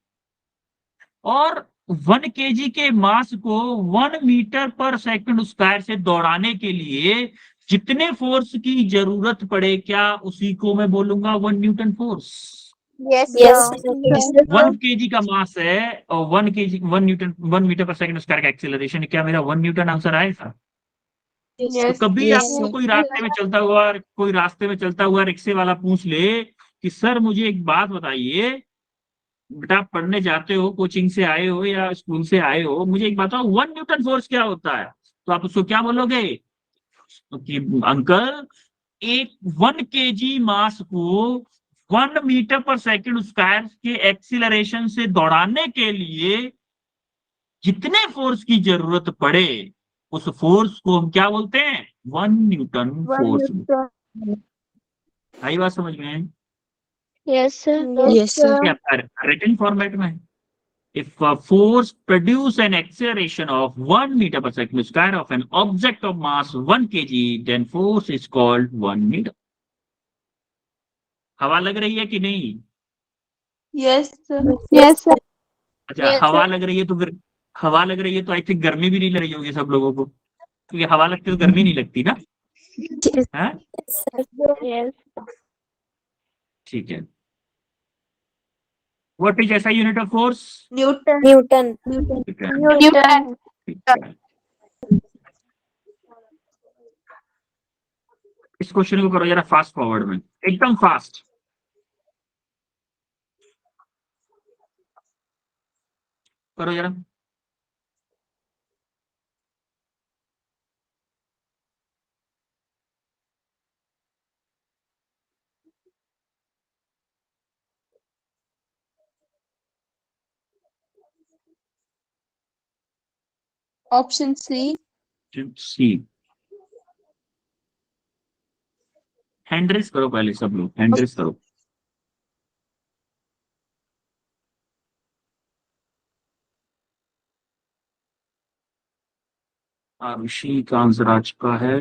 और 1 केजी के मास को 1 मीटर पर सेकंड स्क्वायर से दौड़ाने के लिए जितने फोर्स की जरूरत पड़े, क्या उसी को मैं बोलूंगा 1 Newton force? Yes, sir. 1 KG का मास है और 1 केजी 1 न्यूटन 1 मीटर पर सेकंड स्क्वायर का एक्सेलरेशन, क्या मेरा 1 न्यूटन आंसर आएगा? तो Yes. कभी Yes, आपको sir. कोई रास्ते में चलता हुआ रिक्शे वाला पूछ ले कि सर मुझे एक बात बताइए, बेटा आप पढ़ने जाते हो, कोचिंग से आए हो या स्कूल से आए हो, मुझे एक बताओ 1 न्यूटन फोर्स क्या होता है? तो आप उसको क्या बोलोगे कि अंकल, एक 1 केजी मास को 1 मीटर पर सेकंड स्क्वायर के एक्सीलरेशन से दौड़ाने के लिए जितने फोर्स की जरूरत पड़े, उस फोर्स को हम क्या बोलते हैं? 1 न्यूटन फोर्स। आई बात समझ में? Yes, sir. Yes, sir. Written format में, if a force produce an acceleration of 1 meter per second square of an object of mass 1 kg, then force is called 1 meter। हवा लग रही है कि नहीं? Yes, sir. Yes, sir. अच्छा, हवा लग रही है तो फिर, हवा लग रही है तो आई थिंक गर्मी भी नहीं लग रही होगी सब लोगों को, क्योंकि हवा लगती तो गर्मी नहीं लगती ना? है? Yes. ठीक है। व्हाट इज ऐसा unit of force? Newton. Newton. Newton. इस क्वेश्चन को करो जरा फास्ट फॉरवर्ड में, एकदम फास्ट करो जरा। Option C. सी। हैंड रेस करो पहले सब लोग, हैंड रेस करो। ऋषि का आंसर आ चुका है।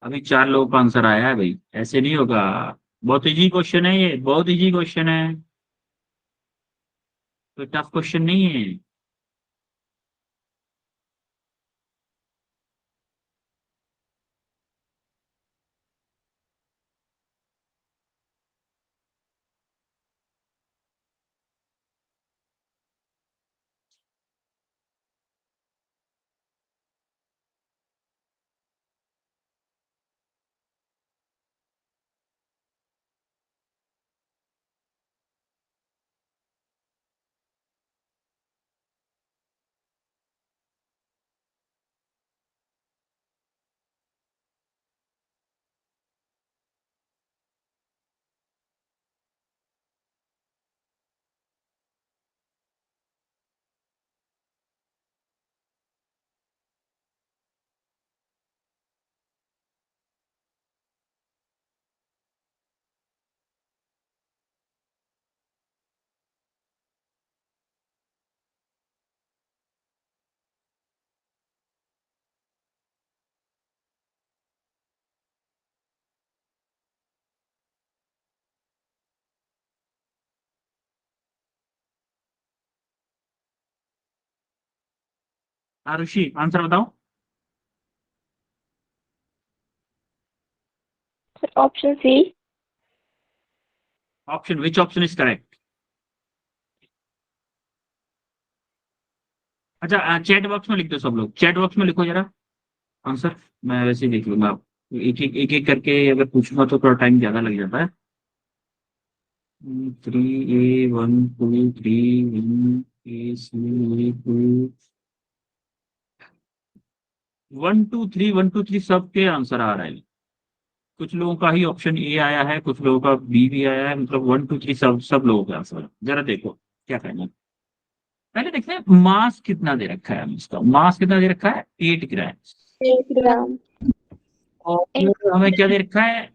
अभी 4 लोगों का आंसर आया है भाई, ऐसे नहीं होगा। बहुत इजी क्वेश्चन है ये, बहुत इजी क्वेश्चन है, कोई टफ क्वेश्चन नहीं है। आरुषि आंसर बताओ। Option C. Option, which option is correct? अच्छा, चैट बॉक्स में लिख दो सब लोग, चैट बॉक्स में लिखो जरा आंसर, मैं वैसे ही देख लूंगा। एक एक करके अगर पूछूंगा तो थोड़ा टाइम ज्यादा लग जाता है। 3A 1 2 3 1A C 1 2 3 1 2 3 सबके आंसर आ रहे हैं। कुछ लोगों का ही ऑप्शन ए आया है, कुछ लोगों का बी भी आया है, मतलब 1 2 3 सब लोगों के आंसर है। जरा देखो क्या कहना है। पहले देखते हैं मास कितना दे रखा है, इसका मास कितना दे रखा है, 8 ग्राम। 8 gram. और हमें क्या दे रखा है,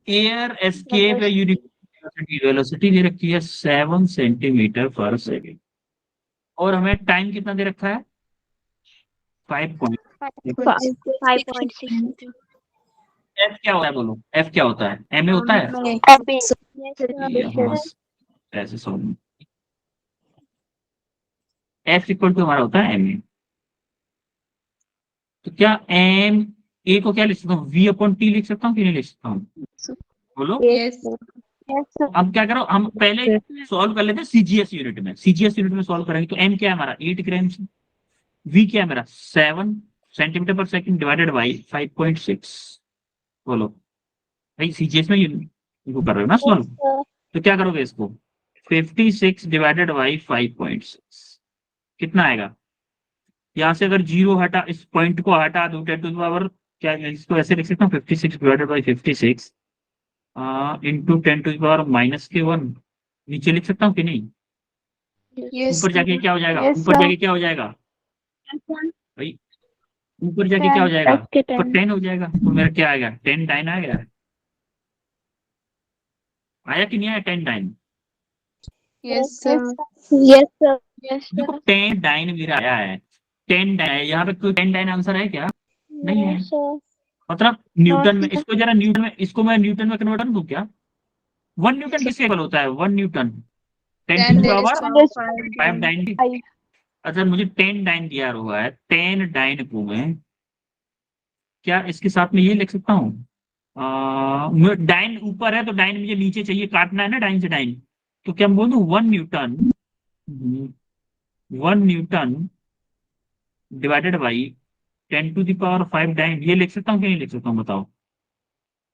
एयर एस्केप या यूनिवर्सिटी वेलोसिटी दे रखी है 7 सेंटीमीटर पर सेकेंड। और हमें टाइम कितना दे रखा है, 5.6। 5.6 एफ क्या होता है बोलो, एफ क्या होता है, एम ए होता है। MA. Yes, ये sir. ऐसे सॉल्व, एफ इक्वल टू हमारा होता है एम ए। तो क्या एम ए को क्या लिख सकता हूँ, वी अपॉन टी लिख सकता हूँ कि नहीं लिख सकता हूँ, बोलो। Yes. Yes. Yes, sir. अब क्या करो, हम पहले सॉल्व कर लेते हैं सीजीएस यूनिट में, सीजीएस यूनिट में सॉल्व करेंगे। तो एम क्या है हमारा 8 ग्राम, वी क्या है मेरा 7 सेंटीमीटर पर सेकंड डिवाइडेड बाई 5.6। बोलो भाई, सीजीएस में इनको कर रहे हो ना Yes, सॉल्व, sir. तो क्या करोगे इसको, 56 डिवाइडेड बाई 5.6 कितना आएगा। यहाँ से अगर जीरो हटा, इस पॉइंट को हटा दो 10 टू द पावर, क्या इसको ऐसे लिख सकता हूँ 56 divided by 56 into 10 to the power -1 नीचे लिख सकता हूँ कि नहीं। Yes. ऊपर जाके क्या हो जाएगा, Yes, ऊपर sir. जाके क्या हो जाएगा भाई, ऊपर जाके क्या हो 10. जाएगा, के ऊपर 10. 10 हो जाएगा। तो मेरा क्या आएगा, 10 डाइन आ गया, आया कि नहीं आया 10 dine. Yes, Yes, sir. sir. Yes, sir. Yes, देखो sir. 10 डाइन मेरा आया है, 10 डाइन, यहाँ पे कोई 10 डाइन आंसर है क्या, नहीं No, है। sir. मतलब No, न्यूटन में, sir. इसको जरा न्यूटन में, इसको मैं न्यूटन में कन्वर्ट कर दूं क्या। 1 न्यूटन किसके इक्वल होता है, 1 newton 10 to 10 the raised power to 5 5 then. Dyne. 5. अच्छा मुझे 10 डाइन दिया हुआ है, 10 डाइन को मैं क्या इसके साथ में ये लिख सकता हूँ, डाइन ऊपर है तो डाइन मुझे नीचे चाहिए, काटना है ना डाइन से डाइन। तो क्या मैं बोल दूं 1 newton, 1 newton divided by 10 to the power 5 dyne, ये लिख सकता हूँ कि नहीं लिख सकता हूँ बताओ।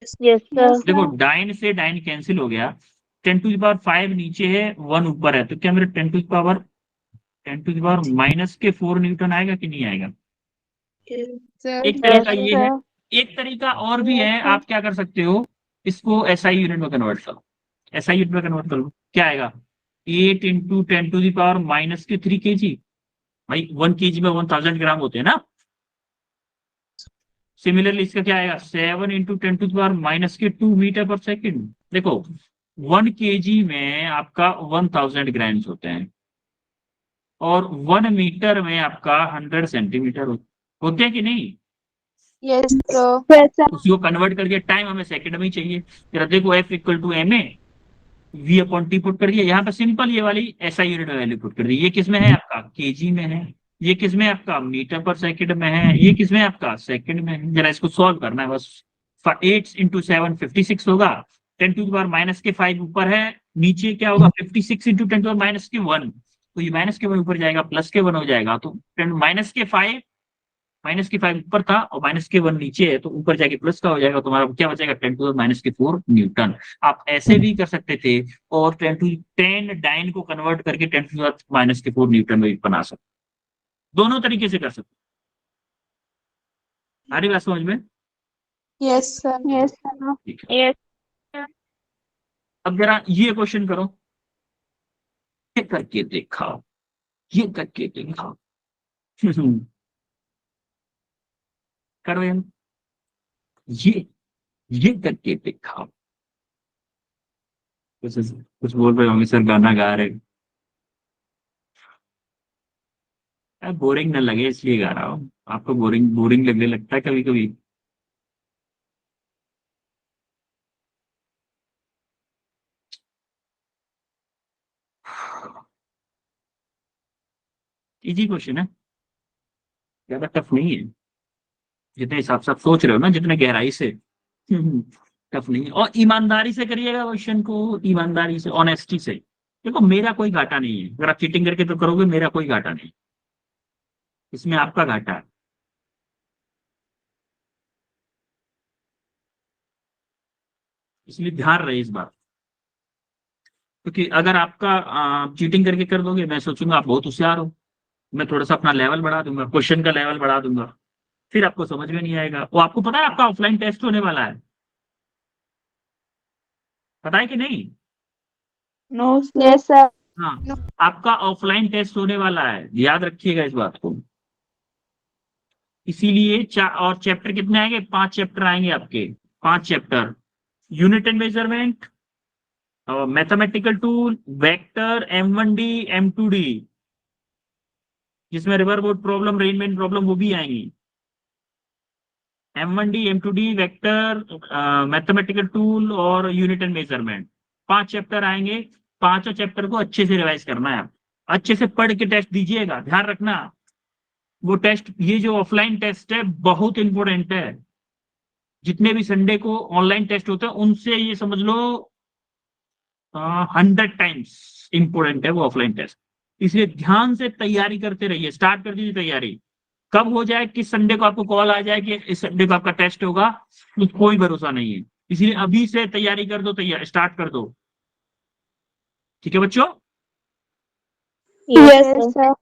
Yes, sir. Yes, देखो sir. डाइन से डाइन कैंसिल हो गया, 10 टू द पावर 5 नीचे है, 1 ऊपर है, तो क्या मेरे 10 टू द पावर -4 न्यूटन आएगा कि नहीं आएगा। Yes, sir. एक Yes, तरीका ये है, sir. एक तरीका और भी Yes, है, sir. आप क्या कर सकते हो, इसको एसआई यूनिट में कन्वर्ट करो, एसआई यूनिट में कन्वर्ट करो क्या आएगा, 8 into 10 to the power -3 kg। भाई 1 kg में 1000 ग्राम होते हैं ना। सिमिलरली इसका क्या आएगा, 7 into 10 to the power -2 metre पर सेकेंड। देखो 1 kg में आपका 1000 ग्राम्स होते हैं, और 1 मीटर में आपका 100 सेंटीमीटर होते हैं कि नहीं। Yes, sir. Yes, sir. उसी को कन्वर्ट करके टाइम हमें सेकंड में ही चाहिए। जरा देखो F equal to m a, v upon t put कर दिया, यहाँ पे सिंपल ये वाली एसआई यूनिट में वैल्यू पुट कर दी। ये किस में है आपका, केजी में है, ये किस में आपका मीटर पर सेकंड में है, ये किस में आपका सेकंड में है। जरा इसको सॉल्व करना है बस। 8 इंटू 7 56 होगा, 10 टू द पावर -5 ऊपर है, नीचे क्या होगा 56 इंटू 10 टू द पावर -1, तो ये -1 ऊपर जाएगा, +1 हो जाएगा। तो -5 ऊपर था और -1 नीचे है, तो ऊपर जाके प्लस का हो जाएगा, तुम्हारा क्या बचेगा 10 टू द-4 न्यूटन। आप ऐसे भी कर सकते थे, और 10 डाइन को कन्वर्ट करके 10 टू द-4 न्यूटन में भी बना सकते, दोनों तरीके से कर सकते। आ रही बात समझ में। Yes, sir. Yes, sir. ठीक है, Yes. अब जरा ये क्वेश्चन करो, ये करके दिखाओ, ये करके दिखाओ। करो यार, ये ये करके दिखाओ। कुछ बोल रहे होंगे सर, गाना गा रहे हैं, बोरिंग ना लगे इसलिए गा रहा हूँ। आपको बोरिंग बोरिंग लगने लगता है कभी कभी। इजी क्वेश्चन है। ज्यादा टफ नहीं है, जितने हिसाब से आप सोच रहे हो ना, जितने गहराई से। टफ नहीं है, और ईमानदारी से करिएगा क्वेश्चन को, ईमानदारी से, ऑनेस्टी से। देखो मेरा कोई घाटा नहीं है, अगर आप चीटिंग करके तो करोगे, मेरा कोई घाटा नहीं, इसमें आपका घाटा है। इसलिए ध्यान रहे इस बात, क्योंकि अगर आपका चीटिंग करके कर दोगे, मैं सोचूंगा आप बहुत होशियार हो, मैं थोड़ा सा अपना लेवल बढ़ा दूंगा, क्वेश्चन का लेवल बढ़ा दूंगा, फिर आपको समझ में नहीं आएगा। वो आपको पता है आपका ऑफलाइन टेस्ट होने वाला है, पता है कि नहीं? No, yes, sir. हाँ, No. आपका ऑफलाइन टेस्ट होने वाला है, याद रखिएगा इस बात को। इसीलिए और चैप्टर कितने आएंगे? 5 चैप्टर आएंगे आपके, 5 chapter. Unit and measurement, mathematical tool, vector, M1D, M2D, जिसमें रिवर बोर्ड प्रॉब्लम, रेनमेंट प्रॉब्लम वो भी आएंगी। M1D, M2D, vector, mathematical tool और यूनिट एंड मेजरमेंट, 5 चैप्टर आएंगे। पांचों चैप्टर को अच्छे से रिवाइज करना है, आप अच्छे से पढ़ के टेस्ट दीजिएगा। ध्यान रखना, वो टेस्ट, ये जो ऑफलाइन टेस्ट है बहुत इंपॉर्टेंट है। जितने भी संडे को ऑनलाइन टेस्ट होते हैं उनसे ये समझ लो 100 टाइम्स इंपॉर्टेंट है वो ऑफलाइन टेस्ट। इसलिए ध्यान से तैयारी करते रहिए, स्टार्ट कर दीजिए तैयारी। कब हो जाए, किस संडे को आपको कॉल आ जाए कि इस संडे को आपका टेस्ट होगा, तो कोई भरोसा नहीं है। इसलिए अभी से तैयारी कर दो, तैयार स्टार्ट कर दो। ठीक है बच्चों? Yes, sir.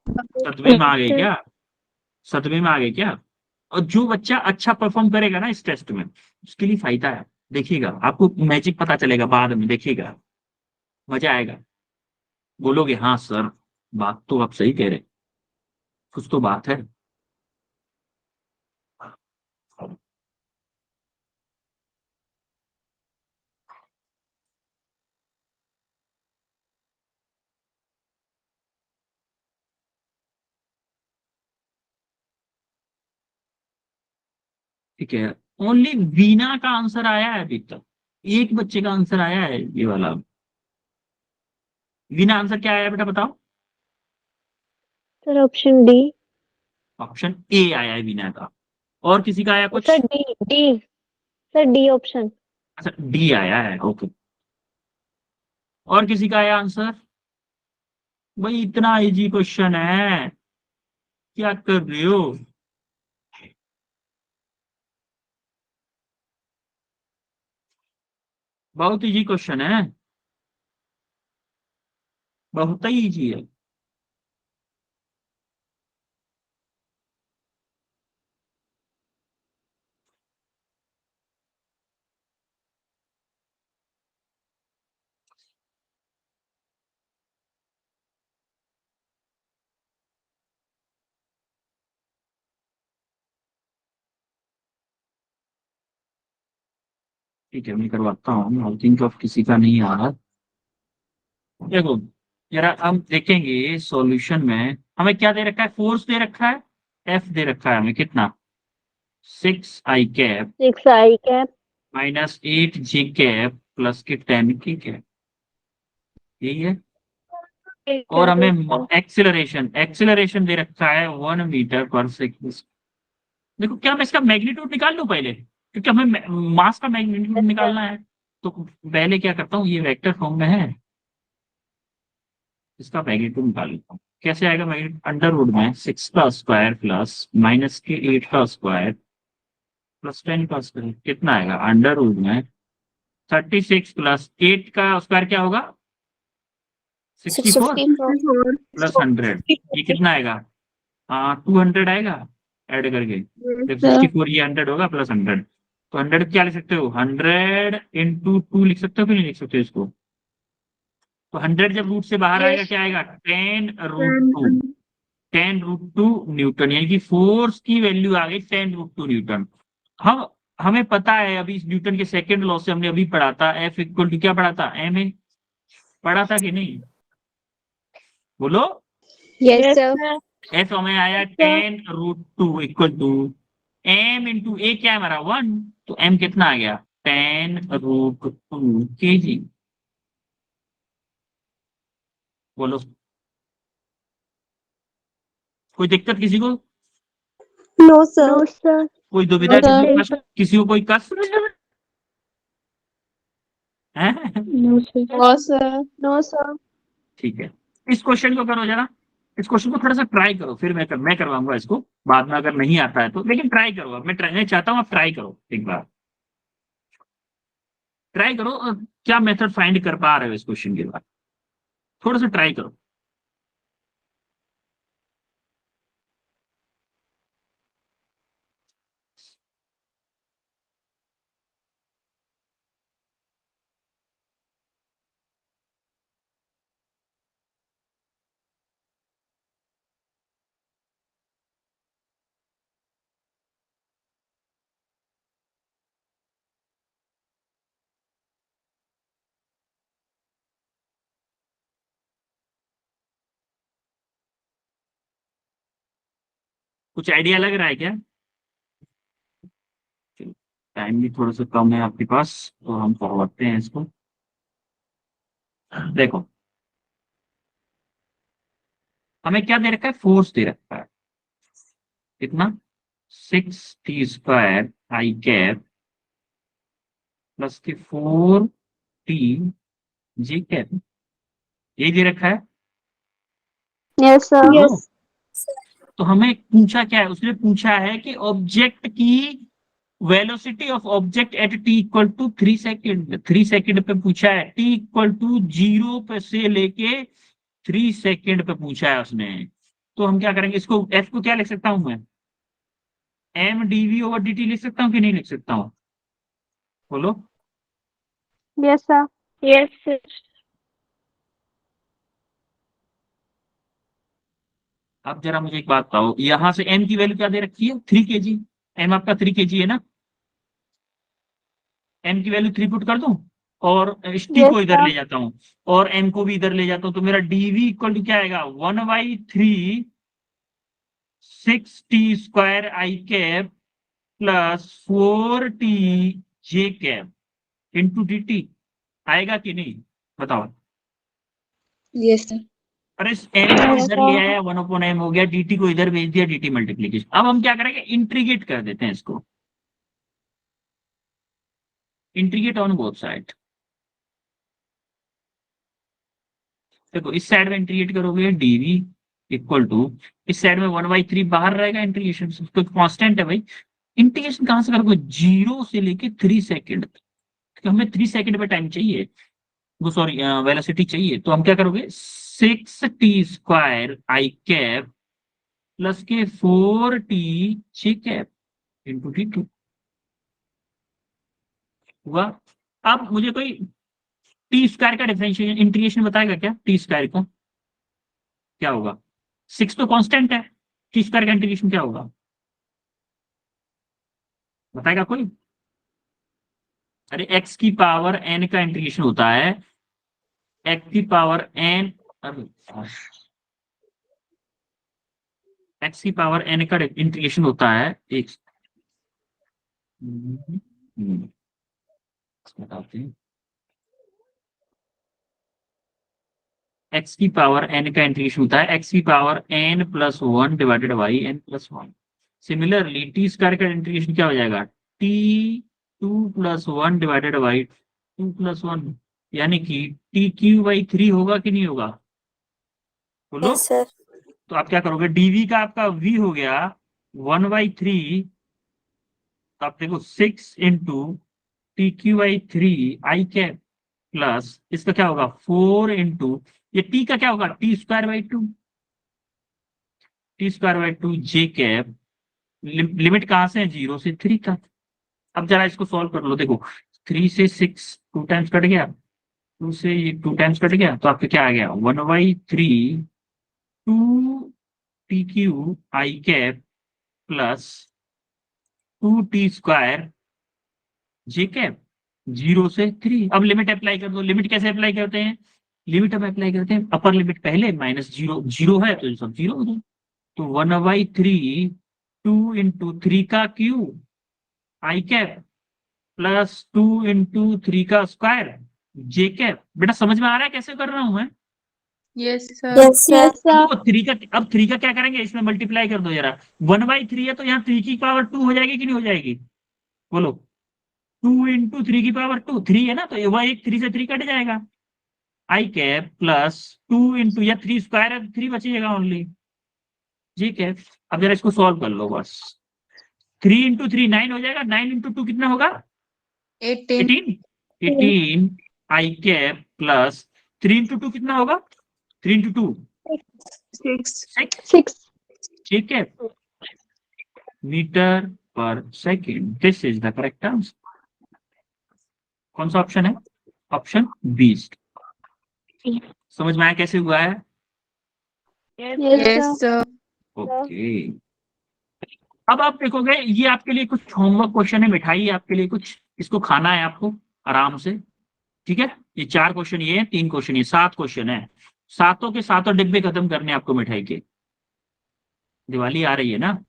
सदमे में आ गए क्या? सदमे में आ गए क्या? और जो बच्चा अच्छा परफॉर्म करेगा ना इस टेस्ट में, उसके लिए फायदा है। देखिएगा आपको मैजिक पता चलेगा बाद में, देखिएगा मजा आएगा। बोलोगे हाँ सर, बात तो आप सही कह रहे, कुछ तो बात है। ठीक है, ओनली वीना का आंसर आया है अभी तक, एक बच्चे का आंसर आया है ये वाला। वीना आंसर क्या आया बेटा बताओ? Sir, option D. Option A आया है वीना का। और किसी का आया कुछ? Sir, D. D. Sir, D option. अच्छा डी आया है, ओके। और किसी का आया आंसर? भाई इतना इजी क्वेश्चन है, क्या कर रहे हो? बहुत इजी क्वेश्चन है, बहुत ही इजी है। ठीक है मैं करवाता हूँ, आई थिंक ऑफ किसी का नहीं आ रहा। देखो जरा हम देखेंगे सॉल्यूशन में, हमें क्या दे रखा है, फोर्स दे रखा है, एफ दे रखा है हमें कितना, 6 I cap 6 I cap. -8 J cap plus के 10 K कैप, यही है। Yes, और हमें sir. एक्सेलरेशन एक्सेलरेशन दे रखा है 1 मीटर पर सेकेंड। देखो क्या मैं इसका मैग्नीट्यूड निकाल लूं पहले, क्योंकि हमें मास का मैग्नीट्यूड Yes, sir. निकालना है। तो पहले क्या करता हूँ, ये वेक्टर फॉर्म में है, इसका मैग्नीट्यूड निकाल लेता हूँ। कैसे आएगा मैग्नीट्यूड, अंडर रूट में 6 का स्क्वायर प्लस -8 का स्क्वायर प्लस 10 का स्क्वायर, कितना आएगा अंडर रूट में 36 प्लस 8 का स्क्वायर क्या होगा, 64 64. प्लस 100, ये कितना आएगा, 200 आएगा ऐड करके। Yes, जब sir. 64 ये 100 होगा प्लस 100, तो 100 क्या लिख सकते हो, 100 × 2 लिख सकते हो कि नहीं लिख सकते हो इसको? तो 100 जब रूट से बाहर आएगा Yes. क्या आएगा, 10√2, Then 10√2 न्यूटन, यानी कि फोर्स की वैल्यू आ गई 10√2 न्यूटन। हम हमें पता है अभी इस न्यूटन के सेकंड लॉ से हमने अभी पढ़ा था, F इक्वल टू क्या पढ़ा था, एम ए, पढ़ा था कि नहीं, बोलो? yes, Yes, sir. sir. F हमें आया Sir. 10√2 equal to m into a, क्या है हमारा 1, तो m कितना आ गया 10√2 kg। बोलो कोई दिक्कत किसी को? No, sir. No, sir. कोई दुविधा, No, किसी को sir. कष्ट, किसी को कोई कष्ट है? No, sir. No, sir. No, sir. ठीक है, इस क्वेश्चन को करो जरा, इस क्वेश्चन को थोड़ा सा ट्राई करो, फिर मैं करवाऊंगा इसको बाद में, अगर नहीं आता है तो, लेकिन ट्राई करो। अब मैं चाहता हूँ आप ट्राई करो, एक बार ट्राई करो, क्या मेथड फाइंड कर पा रहे हो इस क्वेश्चन के बाद, थोड़ा सा ट्राई करो। कुछ आइडिया लग रहा है क्या? टाइम भी थोड़ा सा कम है आपके पास, तो हम करवाते हैं इसको। देखो, हमें क्या दे रखा है, फोर्स दे रखा है कितना, 6t² आई कैप प्लस के 4t जी कैप, ये दे रखा है। Yes, sir. बोलो। तो हमें पूछा क्या है, उसने पूछा है कि ऑब्जेक्ट की velocity of object at t equal to 3 second, 3 second पे पूछा है, t इक्वल टू 0 पे से लेके 3 सेकेंड पे पूछा है उसने। तो हम क्या करेंगे, इसको f को क्या लिख सकता हूं मैं, m dv ओवर dt लिख सकता हूँ कि नहीं लिख सकता हूँ, बोलो। Yes, sir. Yes, sir. अब जरा मुझे एक बात बताओ, यहां से m की वैल्यू क्या दे रखी है, 3 kg, m आपका 3 kg है ना, m की वैल्यू 3 पुट कर दूं, और t Yes, को इधर sir. ले जाता हूं, और m को भी इधर ले जाता हूं, तो मेरा dv इक्वल टू क्या आएगा, 1/3 6t² आई कैप प्लस 4t जे कैप इंटू dt, आएगा कि नहीं, बताओ। Yes, sir. अरे इस m को Yes, इधर ले sir. आया, 1/m हो गया, dt को इधर भेज दिया, dt मल्टीप्लीकेशन। अब हम क्या करेंगे, इंट्रीगेट कर देते हैं इसको, इंट्रीगेट ऑन बोथ साइड। देखो, इस साइड में इंटीग्रेट करोगे dv इक्वल टू, इस साइड में 1/3 बाहर रहेगा इंटीग्रेशन से, तो कांस्टेंट है भाई। इंटीग्रेशन कहां से करोगे, 0 से लेके 3 सेकेंड तक, तो हमें 3 सेकेंड पे टाइम चाहिए, वो सॉरी वेलोसिटी चाहिए, तो हम क्या करोगे, 6t² आई कैप प्लस के 4t जे कैप इंटू dt हुआ। अब मुझे कोई t² का डिफरेंशिएशन इंटीग्रेशन बताएगा क्या, t² को क्या होगा, 6 तो कांस्टेंट है, t² का इंटीग्रेशन क्या होगा, बताएगा कोई? अरे x की पावर n का इंटीग्रेशन होता है, x की पावर n, अरे x की पावर n का इंटीग्रेशन होता है, एक बताते हैं, x की पावर n का इंटीग्रेशन होता है x की power n plus 1 divided by n plus 1। Similarly t² का इंटीग्रेशन क्या हो जाएगा, t2 plus 1 divided by 2 plus 1, यानी कि t³ 3 होगा कि नहीं होगा, बोलो। Yes, sir. तो आप क्या करोगे, dv का आपका v हो गया 1/3, तो आप देखो 6 इंटू t³ आई कैप प्लस इसका क्या होगा 4 इंटू, ये t का क्या होगा, t²/2, t²/2 जे कैप, लिमिट कहां से है, 0 से 3 तक। अब जरा इसको सॉल्व कर लो, देखो 3 से 6 2 टाइम्स कट गया, 2 से ये 2 टाइम्स कट गया, तो आपका क्या आ गया, 1/3 2t³ आई कैप प्लस 2t² जे कैप 0 से 3। अब लिमिट अप्लाई कर दो, लिमिट कैसे अप्लाई करते हैं, लिमिट हम अप्लाई करते हैं, अपर लिमिट पहले माइनस जीरो, जीरो है तो ये सब जीरो हो जाए, तो 1/3 2 × 3 का क्यूब आई कैप प्लस 2 × 3 का स्क्वायर जे कैप। बेटा समझ में आ रहा है कैसे कर रहा हूं मैं, Yes, sir. Yes, sir. अब 3 का क्या करेंगे, इसमें मल्टीप्लाई कर दो जरा। 1/3 है तो यहाँ 3 की पावर 2 हो जाएगी कि नहीं हो जाएगी, बोलो। 2 इंटू 3 की पावर 2, 3 है ना, तो वह एक 3 से 3 कट जाएगा। आई कैप प्लस 2 इंटू, या 3 स्क्वायर है तो 3 बचेगा ओनली। ठीक है, अब जरा इसको सॉल्व कर लो बस। 3 इंटू 3 9 हो जाएगा, 9 इंटू 2 कितना होगा, 18. 18 आई कैप प्लस 3 इंटू 2 कितना होगा, 3 इंटू 2 6. 6। ठीक है, मीटर पर second, this is the correct answer. कौन सा ऑप्शन है, ऑप्शन बी। समझ में आया कैसे हुआ है, Yes, sir. ओके। अब आप देखोगे ये आपके लिए कुछ होमवर्क क्वेश्चन है, मिठाई है आपके लिए कुछ, इसको खाना है आपको आराम से। ठीक है, ये 4 क्वेश्चन ये है, 3 क्वेश्चन ये, 7 क्वेश्चन है। सातों के सातों डिब्बे खत्म करने हैं आपको मिठाई के। दिवाली आ रही है ना,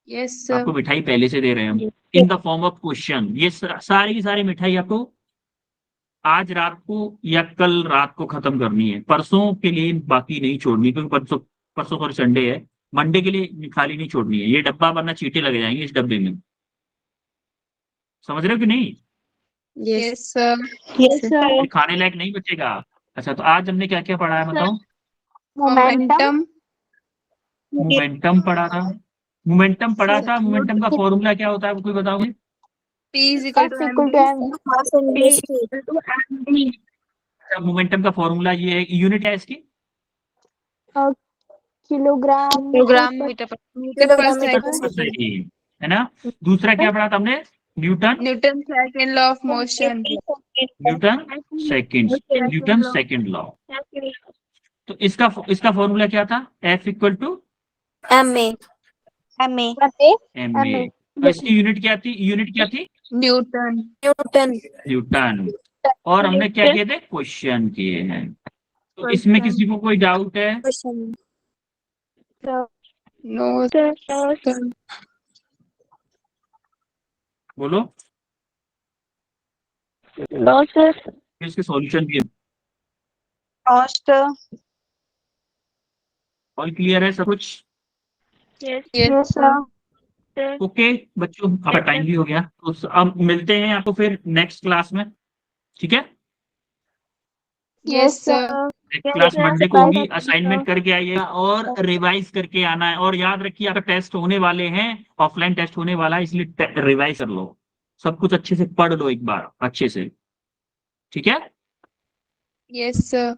Yes, sir. आपको मिठाई पहले से दे रहे हैं हम in the form of question. ये सारी की सारी मिठाई आपको आज रात को या कल रात को खत्म करनी है, परसों के लिए बाकी नहीं छोड़नी, क्योंकि परसों परसों थोड़ी संडे है, मंडे के लिए खाली नहीं छोड़नी है ये डब्बा, वरना चीटे लग जाएंगे इस डब्बे में। समझ रहे हो कि नहीं, Yes, sir. Yes, sir. ये खाने लायक नहीं बचेगा। अच्छा, तो आज हमने क्या क्या पढ़ा है बताओ। Momentum. मोमेंटम पढ़ा था, मोमेंटम पढ़ा था। मोमेंटम का फॉर्मूला क्या होता है, वो कोई बताओगे। P is equal to mv. अच्छा, मोमेंटम का फॉर्मूला ये है, यूनिट है इसकी, kilogram Kilogram meter per second. सही है ना। दूसरा क्या पढ़ा था हमने, Newton Newton's second law of motion. Newton second law. तो इसका फॉर्मूला क्या था, F equal to MA ma। तो इसकी यूनिट क्या थी, Newton. न्यूटन। और हमने क्या किए थे, क्वेश्चन किए हैं। तो इसमें किसी को कोई डाउट है, No, sir. बोलो। फिर इसके सॉल्यूशन भी ऑल क्लियर है सब कुछ, Yes, sir. ओके बच्चों, आपका टाइम भी हो गया, तो अब मिलते हैं आपको फिर नेक्स्ट क्लास में। ठीक है, Yes, sir. Next class Monday को होगी। असाइनमेंट करके आइएगा और रिवाइज करके आना है, और याद रखिए आपका टेस्ट होने वाले हैं, ऑफलाइन टेस्ट होने वाला है, इसलिए रिवाइज कर लो, सब कुछ अच्छे से पढ़ लो एक बार अच्छे से। ठीक है, Yes, sir.